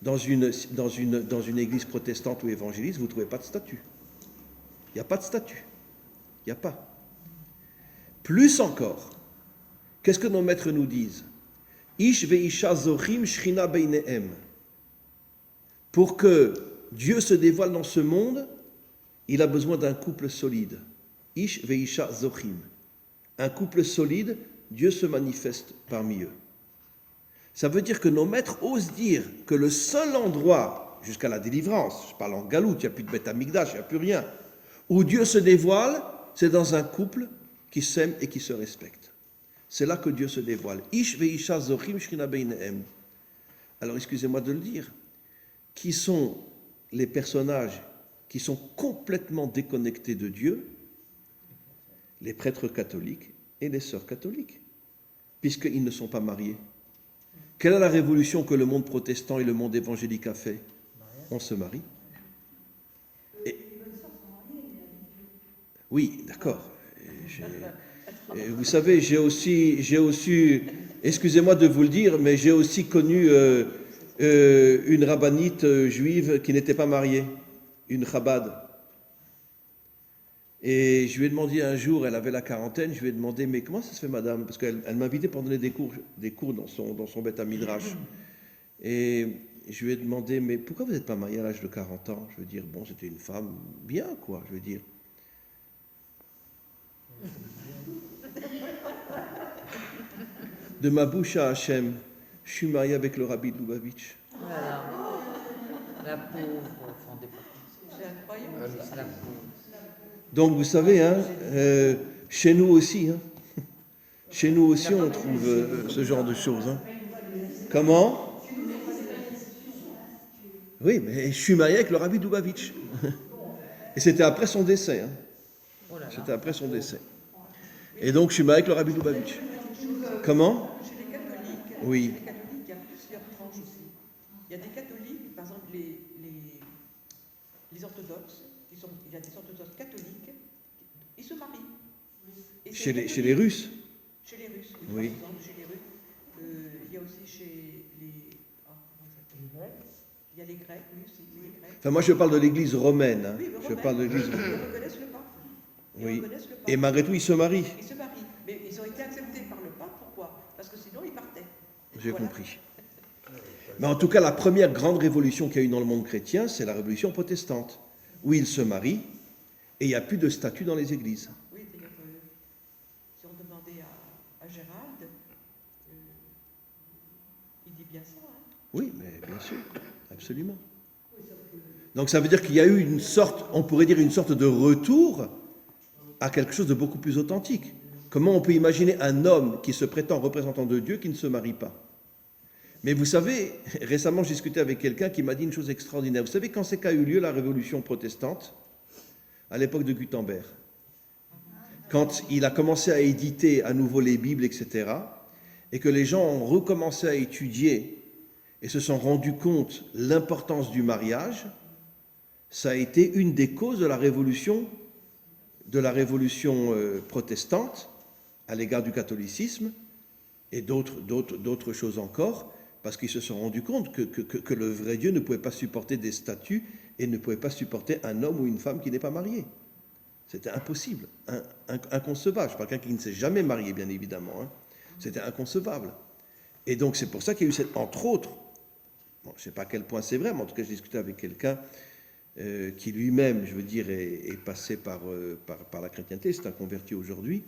Dans une église protestante ou évangéliste, vous ne trouvez pas de statue. Il n'y a pas de statue. Il n'y a pas. Plus encore, qu'est-ce que nos maîtres nous disent? Ish ve'isha zochim shrina beinehem. Pour que Dieu se dévoile dans ce monde, il a besoin d'un couple solide. Ish ve'isha zochim. Un couple solide, Dieu se manifeste parmi eux. Ça veut dire que nos maîtres osent dire que le seul endroit, jusqu'à la délivrance, je parle en galoute, il n'y a plus de Beth Amikdash, il n'y a plus rien, où Dieu se dévoile, c'est dans un couple qui s'aime et qui se respecte. C'est là que Dieu se dévoile. Ish ve'isha zochim shrina beinehem. Alors excusez-moi de le dire, qui sont les personnages qui sont complètement déconnectés de Dieu? Les prêtres catholiques et les sœurs catholiques, puisqu'ils ne sont pas mariés. Quelle est la révolution que le monde protestant et le monde évangélique a fait? On se marie. Oui, d'accord. Vous savez, j'ai aussi, excusez-moi de vous le dire, mais j'ai aussi connu une rabbinite juive qui n'était pas mariée, une Chabad. Et je lui ai demandé un jour, elle avait la quarantaine, je lui ai demandé, mais comment ça se fait, madame? Parce qu'elle m'invitait pour donner des cours dans son Beth Midrash. Et je lui ai demandé, mais pourquoi vous n'êtes pas mariée à l'âge de 40 ans? Je veux dire, bon, c'était une femme bien, quoi, je veux dire. De ma bouche à Hachem, je suis marié avec le rabbi de Lubavitch. Voilà. La pauvre, enfant des C'est incroyable. C'est la pauvre. Donc, vous savez, hein, chez nous aussi, hein, chez nous aussi, on trouve ce genre de choses. Hein. Comment? Oui, mais je suis marié avec le rabbi Lubavitch. Et c'était après son décès. Hein. C'était après son décès. Et donc, je suis marié avec le rabbi Lubavitch. Comment? Chez les catholiques, oui. il y a plusieurs tranches aussi. Il y a des catholiques, par exemple les orthodoxes, il y a des orthodoxes catholiques, ils se marient. Et Chez les Russes? Chez les Russes, oui. Par exemple, chez les Russes. Il y a aussi chez les... comment ça s'appelle? Il y a les Grecs, oui aussi, les Grecs. Enfin, moi, je parle de l'église romaine. Hein. Oui, je parle de l'église romaine. Ils reconnaissent le pape. Oui. Et malgré tout, ils se marient. Ils se marient. Mais ils ont été acceptés par le pape, pourquoi? Parce que sinon, ils partaient. J'ai compris. Mais en tout cas, la première grande révolution qu'il y a eu dans le monde chrétien, c'est la révolution protestante, où ils se marient et il n'y a plus de statut dans les églises. Oui, d'ailleurs, si on demandait à Gérald, il dit bien ça. Hein. Oui, mais bien sûr, absolument. Donc ça veut dire qu'il y a eu une sorte, on pourrait dire une sorte de retour à quelque chose de beaucoup plus authentique. Comment on peut imaginer un homme qui se prétend représentant de Dieu qui ne se marie pas? Mais vous savez, récemment, j'ai discuté avec quelqu'un qui m'a dit une chose extraordinaire. Vous savez quand c'est qu'a eu lieu la révolution protestante? À l'époque de Gutenberg. Quand il a commencé à éditer à nouveau les Bibles, etc., et que les gens ont recommencé à étudier et se sont rendus compte l'importance du mariage, ça a été une des causes de la révolution protestante à l'égard du catholicisme et d'autres choses encore, parce qu'ils se sont rendus compte que le vrai Dieu ne pouvait pas supporter des statues et ne pouvait pas supporter un homme ou une femme qui n'est pas marié. C'était impossible, inconcevable. Je parle de quelqu'un qui ne s'est jamais marié, bien évidemment. Hein. C'était inconcevable. Et donc c'est pour ça qu'il y a eu cette, entre autres, bon, je ne sais pas à quel point c'est vrai, mais en tout cas j'ai discuté avec quelqu'un qui lui-même, je veux dire, est passé par la chrétienté, c'est un converti aujourd'hui,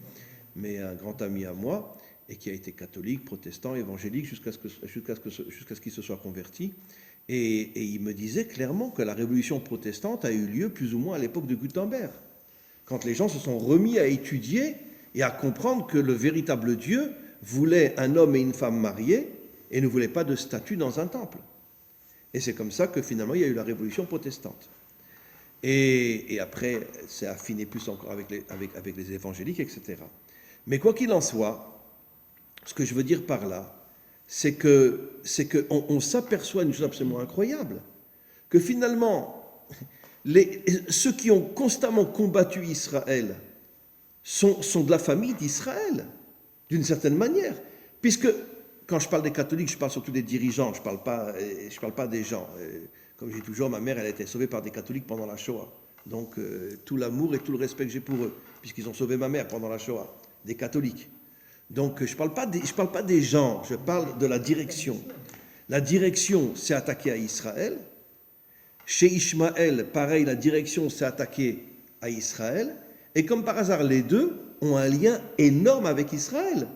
mais un grand ami à moi, et qui a été catholique, protestant, évangélique, jusqu'à ce qu'il se soit converti. Et il me disait clairement que la révolution protestante a eu lieu plus ou moins à l'époque de Gutenberg, quand les gens se sont remis à étudier et à comprendre que le véritable Dieu voulait un homme et une femme mariés et ne voulait pas de statue dans un temple. Et c'est comme ça que finalement il y a eu la révolution protestante. Et après, c'est affiné plus encore avec les évangéliques, etc. Mais quoi qu'il en soit, ce que je veux dire par là, c'est qu'on s'aperçoit d'une chose absolument incroyable, que finalement, ceux qui ont constamment combattu Israël sont de la famille d'Israël, d'une certaine manière. Puisque, quand je parle des catholiques, je parle surtout des dirigeants, je ne parle pas des gens. Comme je dis toujours, ma mère, elle a été sauvée par des catholiques pendant la Shoah. Donc, tout l'amour et tout le respect que j'ai pour eux, puisqu'ils ont sauvé ma mère pendant la Shoah, des catholiques. Donc, je ne parle pas des gens, je parle de la direction. La direction s'est attaquée à Israël. Chez Ishmaël, pareil, la direction s'est attaquée à Israël. Et comme par hasard, les deux ont un lien énorme avec Israël.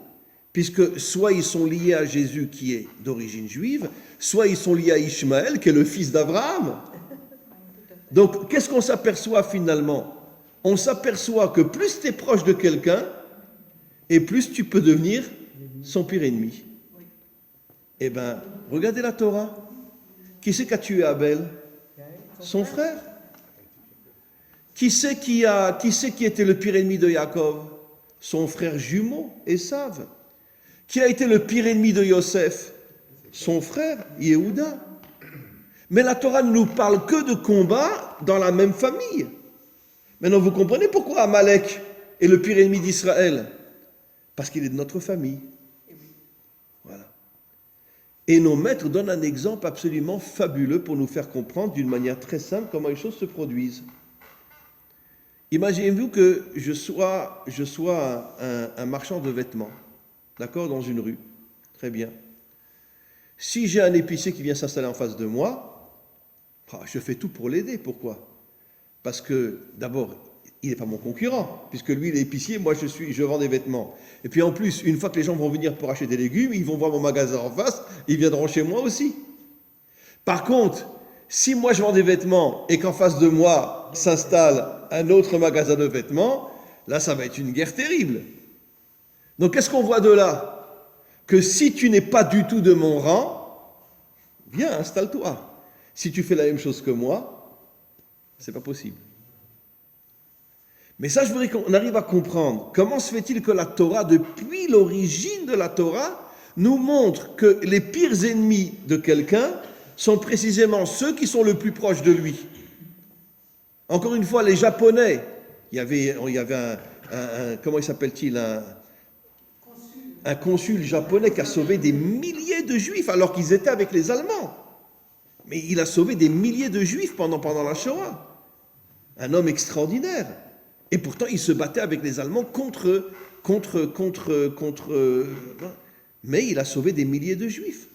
Puisque soit ils sont liés à Jésus qui est d'origine juive, soit ils sont liés à Ishmaël qui est le fils d'Abraham. Donc, qu'est-ce qu'on s'aperçoit finalement? On s'aperçoit que plus tu es proche de quelqu'un, et plus tu peux devenir son pire ennemi. Eh bien, regardez la Torah. Qui c'est qui a tué Abel? Son frère. Qui c'est qui était le pire ennemi de Yaakov? Son frère jumeau, Esav. Qui a été le pire ennemi de Yosef? Son frère, Yehuda. Mais la Torah ne nous parle que de combats dans la même famille. Maintenant, vous comprenez pourquoi Amalek est le pire ennemi d'Israël? Parce qu'il est de notre famille. Voilà. Et nos maîtres donnent un exemple absolument fabuleux pour nous faire comprendre d'une manière très simple comment les choses se produisent. Imaginez-vous que je sois un marchand de vêtements, d'accord, dans une rue. Très bien. Si j'ai un épicier qui vient s'installer en face de moi, je fais tout pour l'aider. Pourquoi? Parce que, d'abord, il n'est pas mon concurrent, puisque lui, il est épicier, moi, je vends des vêtements. Et puis en plus, une fois que les gens vont venir pour acheter des légumes, ils vont voir mon magasin en face, ils viendront chez moi aussi. Par contre, si moi je vends des vêtements et qu'en face de moi s'installe un autre magasin de vêtements, là, ça va être une guerre terrible. Donc, qu'est-ce qu'on voit de là? Que si tu n'es pas du tout de mon rang, viens, installe-toi. Si tu fais la même chose que moi, c'est pas possible. Mais ça, je voudrais qu'on arrive à comprendre. Comment se fait-il que la Torah, depuis l'origine de la Torah, nous montre que les pires ennemis de quelqu'un sont précisément ceux qui sont le plus proches de lui. Encore une fois, les Japonais, il y avait comment il s'appelle-t-il, un consul japonais qui a sauvé des milliers de Juifs alors qu'ils étaient avec les Allemands. Mais il a sauvé des milliers de Juifs pendant la Shoah. Un homme extraordinaire. Et pourtant, il se battait avec les Allemands contre. Mais il a sauvé des milliers de Juifs.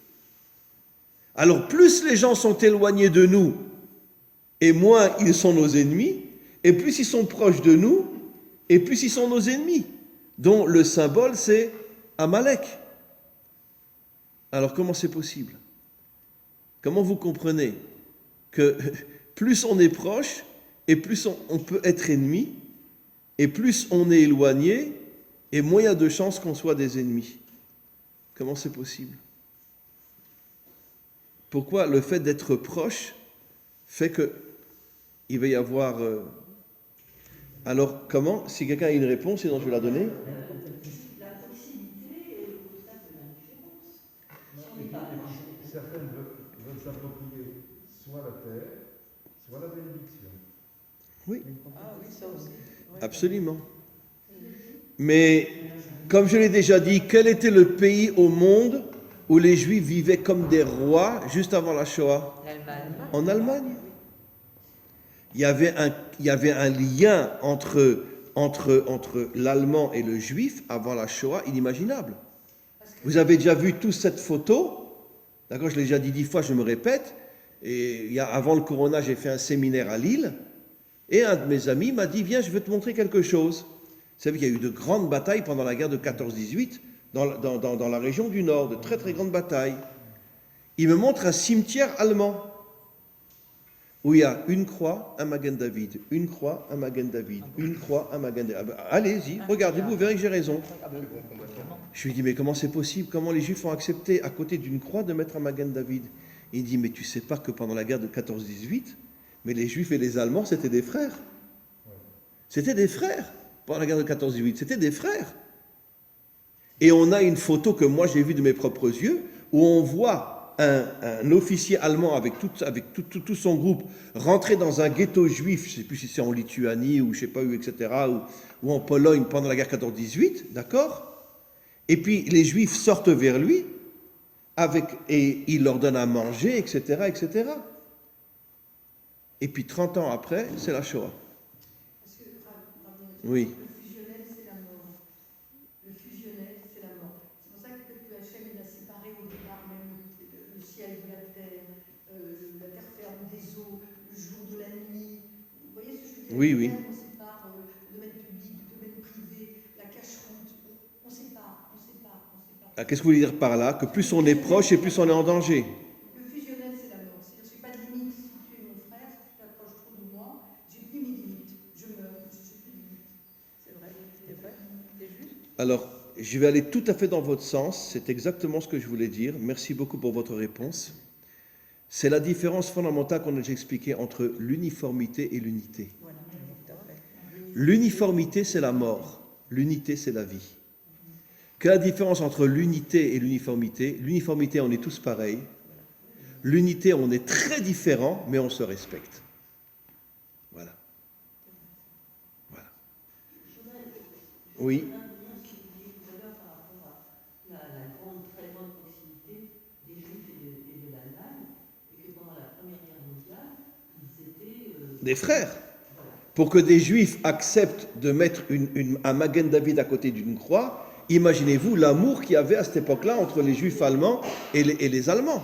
Alors, plus les gens sont éloignés de nous, et moins ils sont nos ennemis, et plus ils sont proches de nous, et plus ils sont nos ennemis. Dont le symbole, c'est Amalek. Alors, comment c'est possible? Comment vous comprenez que plus on est proche, et plus on peut être ennemi, et plus on est éloigné, et moins il y a de chances qu'on soit des ennemis. Comment c'est possible? Pourquoi le fait d'être proche fait qu'il va y avoir... Alors, comment? Si quelqu'un a une réponse, sinon je vais la donner. La proximité est le constat de l'indifférence. Non, et puis, certaines veulent s'approprier soit la terre, soit la bénédiction. Oui, Ah oui, ça aussi. Ouais. absolument. Mais, comme je l'ai déjà dit, quel était le pays au monde où les Juifs vivaient comme des rois juste avant la Shoah? L'Allemagne. En Allemagne. Il y avait un lien entre l'allemand et le juif avant la Shoah inimaginable. Vous avez déjà vu toute cette photo, d'accord, je l'ai déjà dit 10 fois, je me répète, et avant le corona, j'ai fait un séminaire à Lille, et un de mes amis m'a dit, viens, je vais te montrer quelque chose. Vous savez qu'il y a eu de grandes batailles pendant la guerre de 14-18 dans la région du Nord, de très très grandes batailles. Il me montre un cimetière allemand, où il y a une croix, un Magen David, une croix, un Magen David, une croix, un Magen David. Allez-y, regardez-vous, vous verrez que j'ai raison. Je lui dis, mais comment c'est possible? Comment les Juifs ont accepté, à côté d'une croix, de mettre un Magen David? Il dit, mais tu sais pas que pendant la guerre de 14-18, mais les Juifs et les Allemands, c'était des frères. C'était des frères. Pendant la guerre de 14-18, c'était des frères. Et on a une photo que moi j'ai vue de mes propres yeux, où on voit un officier allemand avec tout son groupe rentrer dans un ghetto juif, je ne sais plus si c'est en Lituanie ou je ne sais pas où, etc., ou en Pologne pendant la guerre 14-18, d'accord? Et puis les Juifs sortent vers lui et il leur donne à manger, etc., etc. Et puis 30 ans après, c'est la Shoah. Parce que, Oui. le fusionnel, c'est la mort. Le fusionnel, c'est la mort. C'est pour ça que Hachem, il a séparé au départ même le ciel de la terre ferme des eaux, le jour de la nuit. Vous voyez ce que je veux dire? Oui, oui. On sépare le domaine public, le domaine privé, la cache-route. On sépare. Qu'est-ce que vous voulez dire par là? Que plus on est proche et plus on est en danger. Le fusionnel, c'est la mort. C'est-à-dire que je n'ai pas de limite. Si tu es mon frère, si tu t'approches trop de moi, j'ai plus mes limites. Je meurs, je n'ai plus de limites. C'est vrai, c'est vrai, c'est juste. Alors, je vais aller tout à fait dans votre sens, c'est exactement ce que je voulais dire. Merci beaucoup pour votre réponse. C'est la différence fondamentale qu'on a déjà expliquée entre l'uniformité et l'unité. Voilà, tout à fait. L'uniformité, c'est la mort. L'unité, c'est la vie. Quelle est la différence entre l'unité et l'uniformité? L'uniformité, on est tous pareils. L'unité, on est très différents, mais on se respecte. Voilà. Voilà. Oui. Des frères. Pour que des Juifs acceptent de mettre un Magen David à côté d'une croix, imaginez-vous l'amour qu'il y avait à cette époque-là entre les Juifs allemands et les Allemands.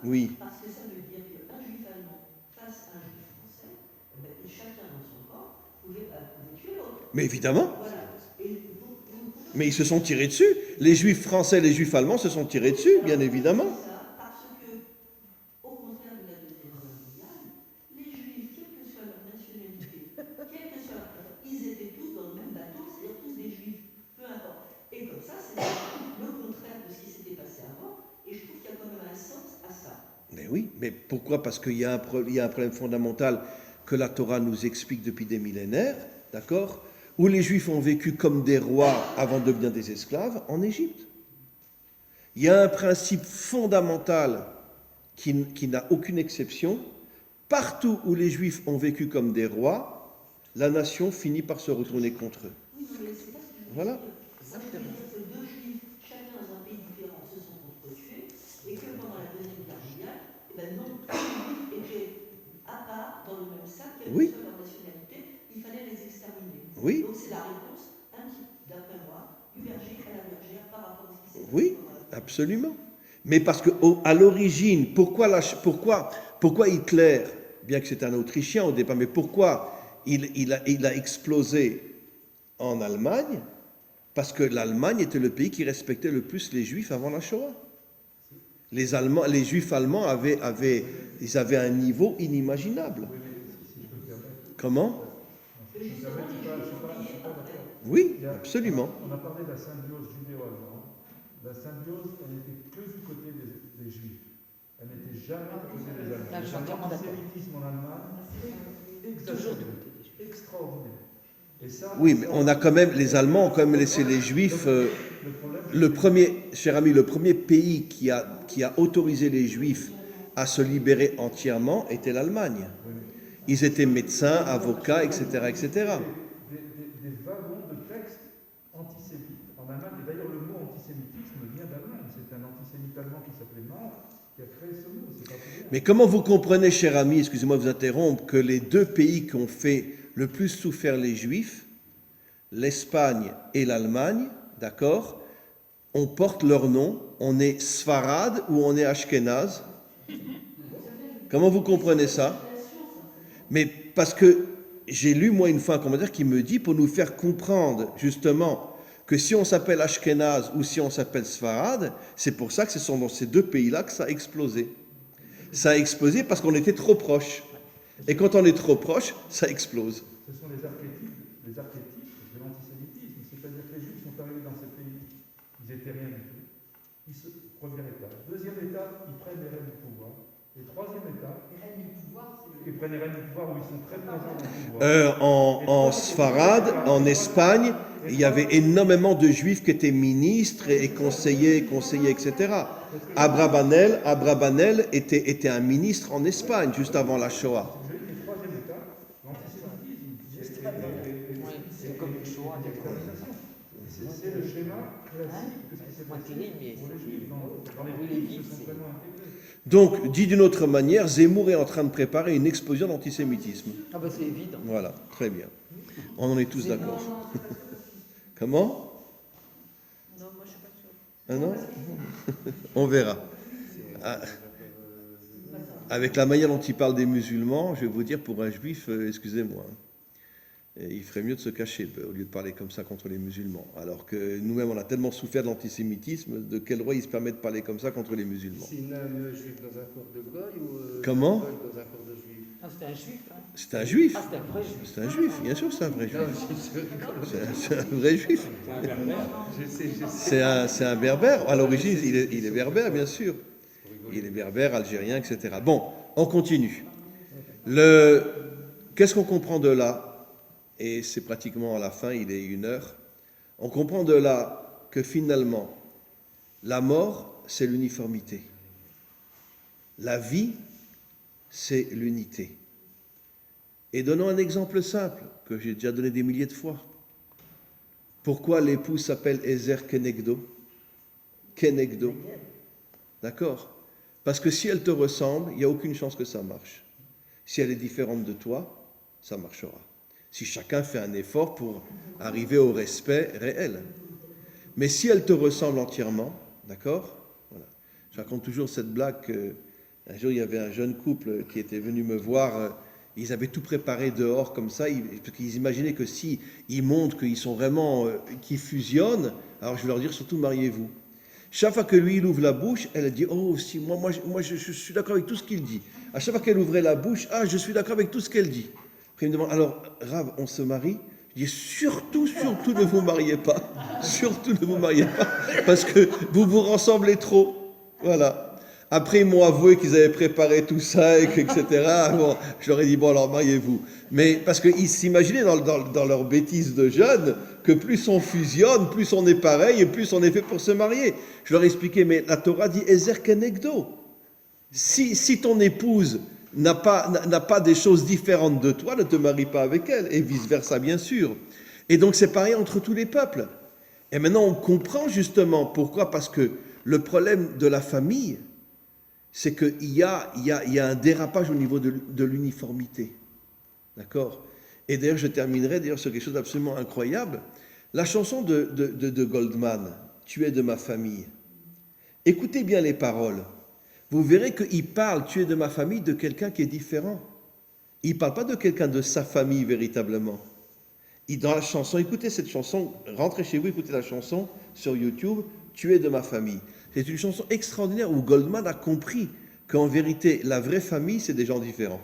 Oui. Parce que ça veut dire qu'un juif allemand face à un juif français, chacun dans son corps pouvait tuer l'autre. Mais évidemment. Voilà. Mais ils se sont tirés dessus. Les Juifs français et les Juifs allemands se sont tirés dessus, bien évidemment. Parce que, au contraire de la Deuxième Guerre mondiale, les Juifs, quelle que soit leur nationalité, ils étaient tous dans le même bateau, c'est-à-dire tous des Juifs, peu importe. Et comme ça, c'est le contraire de ce qui s'était passé avant, et je trouve qu'il y a quand même un sens à ça. Mais oui, mais pourquoi? Parce qu'il y a un problème fondamental que la Torah nous explique depuis des millénaires, d'accord? Où les Juifs ont vécu comme des rois avant de devenir des esclaves en Égypte. Il y a un principe fondamental qui n'a aucune exception. Partout où les Juifs ont vécu comme des rois, la nation finit par se retourner contre eux. Voilà. Ça veut dire que deux Juifs, chacun dans un pays différent, se sont entretués, et que pendant la Deuxième Guerre mondiale, non, tous les Juifs étaient à part dans le même sac, quelle que soit leur nationalité, il fallait les exterminer. Oui. Donc c'est la réponse, d'après moi, du berger à la bergère par rapport à ce qui s'est passé. Oui, absolument. Mais parce qu'à l'origine, pourquoi Hitler, bien que c'était un Autrichien au départ, mais pourquoi il a explosé en Allemagne? Parce que l'Allemagne était le pays qui respectait le plus les Juifs avant la Shoah. Les Juifs allemands avaient un niveau inimaginable. Comment? Oui, Il y a- absolument. On a parlé de la symbiose judéo-allemande. La symbiose, elle n'était que du côté des Juifs. Elle n'était jamais du côté des Allemands. Là, je suis entièrement d'accord. L'antisémitisme en Allemagne, exagéré, extraordinaire. Et ça, Oui, mais on a quand même, les Allemands ont quand même laissé les Juifs. le problème, Le premier, cher ami, le premier pays qui a autorisé les Juifs à se libérer entièrement était l'Allemagne. Ils étaient médecins, avocats, etc., etc. des wagons de textes antisémites en Allemagne. Et d'ailleurs, le mot antisémitisme vient d'Allemagne. C'est un antisémite allemand qui s'appelait Marx qui a créé ce mot. C'est pas pour rien. Mais comment vous comprenez, cher ami, excusez-moi de vous interrompre, que les deux pays qui ont fait le plus souffert les Juifs, l'Espagne et l'Allemagne, d'accord, on porte leur nom, on est Sfarad ou on est Ashkenaz? Comment vous comprenez ça? Mais parce que j'ai lu, moi, une fois un commentaire qui me dit, pour nous faire comprendre, justement, que si on s'appelle Ashkenaz ou si on s'appelle Sfarad, c'est pour ça que ce sont dans ces deux pays-là que ça a explosé. Ça a explosé parce qu'on était trop proches. Et quand on est trop proche, ça explose. Ce sont les archétypes de l'antisémitisme. C'est-à-dire que les Juifs sont arrivés dans ces pays, ils n'étaient rien du tout. Première étape. Deuxième étape, ils prennent les rênes du pouvoir. Et troisième étape, ils prennent les rênes du pouvoir où ils sont très présents dans le pouvoir. En Sfarad, en Espagne, il y avait énormément de Juifs qui étaient ministres et conseillers, etc. Abrabanel était un ministre en Espagne, juste avant la Shoah. Et troisième étape, l'antisémitisme. C'est comme une Shoah. C'est le schéma classique de ce qui s'est passé pour les Juifs dans les pays qui se sont vraiment intégrés. Donc, dit d'une autre manière, Zemmour est en train de préparer une explosion d'antisémitisme. Ah ben c'est évident. Voilà, très bien. On en est tous d'accord. Comment? Non, moi je suis pas sûre. Ah non? On verra. Ah, avec la manière dont il parle des musulmans, je vais vous dire, pour un juif, excusez-moi, il ferait mieux de se cacher au lieu de parler comme ça contre les musulmans. Alors que nous-mêmes, on a tellement souffert de l'antisémitisme, de quel droit il se permet de parler comme ça contre les musulmans? C'est une âme juive dans un corps de goy ou Comment? goy dans un corps de juif? Ah, c'était un juif. Hein. C'est un juif. Ah, c'était un vrai juif. C'est un juif, bien sûr, c'est un vrai Non, juif. je rigole. C'est un vrai juif. Je sais. C'est un berbère. À l'origine, il est berbère, bien sûr. Il est berbère, algérien, etc. Bon, on continue. Qu'est-ce qu'on comprend de là? Et c'est pratiquement à la fin, il est 1h. On comprend de là que finalement, la mort, c'est l'uniformité. La vie, c'est l'unité. Et donnons un exemple simple, que j'ai déjà donné des milliers de fois. Pourquoi l'époux s'appelle Ezer Kenegdo? Kenegdo. D'accord? Parce que si elle te ressemble, il n'y a aucune chance que ça marche. Si elle est différente de toi, ça marchera. Si chacun fait un effort pour arriver au respect réel. Mais si elle te ressemble entièrement, d'accord? Voilà. Je raconte toujours cette blague qu'un jour il y avait un jeune couple qui était venu me voir, ils avaient tout préparé dehors comme ça, parce qu'ils imaginaient que si ils montrent qu'ils sont vraiment, qu'ils fusionnent, alors je vais leur dire surtout mariez-vous. Chaque fois que lui il ouvre la bouche, elle dit oh si moi je suis d'accord avec tout ce qu'il dit. À chaque fois qu'elle ouvrait la bouche, ah je suis d'accord avec tout ce qu'elle dit. Après il me demande alors Rav, on se marie? Je dis surtout ne vous mariez pas, surtout ne vous mariez pas, parce que vous vous ressemblez trop. Voilà. Après, ils m'ont avoué qu'ils avaient préparé tout ça, etc. Bon, je leur ai dit, bon, alors mariez-vous. Mais parce qu'ils s'imaginaient dans leur bêtise de jeunes que plus on fusionne, plus on est pareil et plus on est fait pour se marier. Je leur ai expliqué, mais la Torah dit Ezer Kenegdo. Si ton épouse n'a pas des choses différentes de toi, ne te marie pas avec elle, et vice-versa, bien sûr. Et donc, c'est pareil entre tous les peuples. Et maintenant, on comprend justement pourquoi, parce que le problème de la famille, c'est qu'il y a un dérapage au niveau de l'uniformité. D'accord? Et d'ailleurs, je terminerai sur quelque chose d'absolument incroyable. La chanson de Goldman, « Tu es de ma famille ». Écoutez bien les paroles. Vous verrez qu'il parle « Tu es de ma famille » de quelqu'un qui est différent. Il ne parle pas de quelqu'un de sa famille véritablement. Dans la chanson, écoutez cette chanson, rentrez chez vous, écoutez la chanson sur YouTube, « Tu es de ma famille ». C'est une chanson extraordinaire où Goldman a compris qu'en vérité, la vraie famille, c'est des gens différents.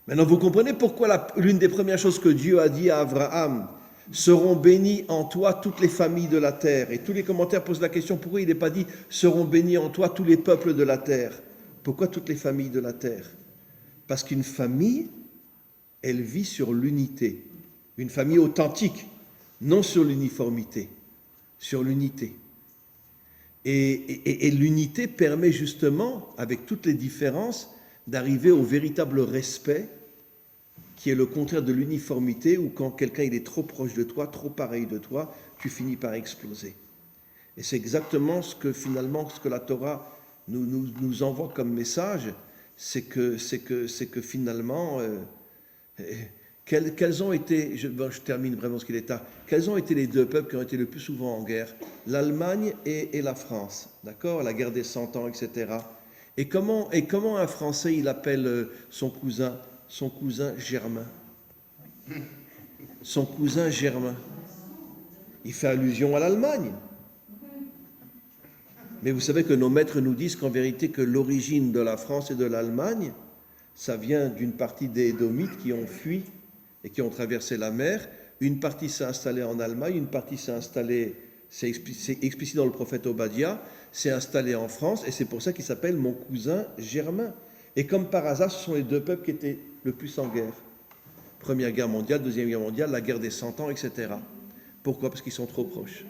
Maintenant, vous comprenez pourquoi l'une des premières choses que Dieu a dit à Abraham, Seront bénies en toi toutes les familles de la terre. Et tous les commentaires posent la question, pourquoi il n'est pas dit seront bénis en toi tous les peuples de la terre? Pourquoi toutes les familles de la terre? Parce qu'une famille, elle vit sur l'unité. Une famille authentique, non sur l'uniformité, sur l'unité. Et l'unité permet justement, avec toutes les différences, d'arriver au véritable respect, qui est le contraire de l'uniformité, où quand quelqu'un il est trop proche de toi, trop pareil de toi, tu finis par exploser. Et c'est exactement ce que la Torah nous envoie comme message, c'est que finalement, quels ont été, je termine vraiment ce qu'il est tard, quels ont été les deux peuples qui ont été le plus souvent en guerre? L'Allemagne et la France, d'accord? La guerre des 100 ans, etc. Et comment un Français, il appelle son cousin Germain? Son cousin Germain. Il fait allusion à l'Allemagne. Mais vous savez que nos maîtres nous disent qu'en vérité, que l'origine de la France et de l'Allemagne, ça vient d'une partie des Édomites qui ont fui et qui ont traversé la mer. Une partie s'est installée en Allemagne, une partie s'est installée, c'est explicite dans le prophète Obadiah, s'est installée en France, et c'est pour ça qu'il s'appelle mon cousin Germain. Et comme par hasard, ce sont les deux peuples qui étaient le plus en guerre. Première guerre mondiale, Deuxième guerre mondiale, la guerre des 100 ans, etc. Pourquoi? Parce qu'ils sont trop proches.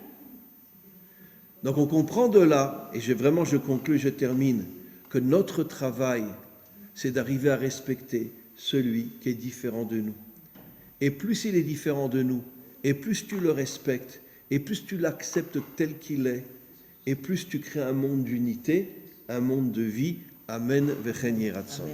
Donc on comprend de là, et je conclue, je termine, que notre travail, c'est d'arriver à respecter celui qui est différent de nous. Et plus il est différent de nous, et plus tu le respectes, et plus tu l'acceptes tel qu'il est, et plus tu crées un monde d'unité, un monde de vie. Amen. Vechen Yeratzon.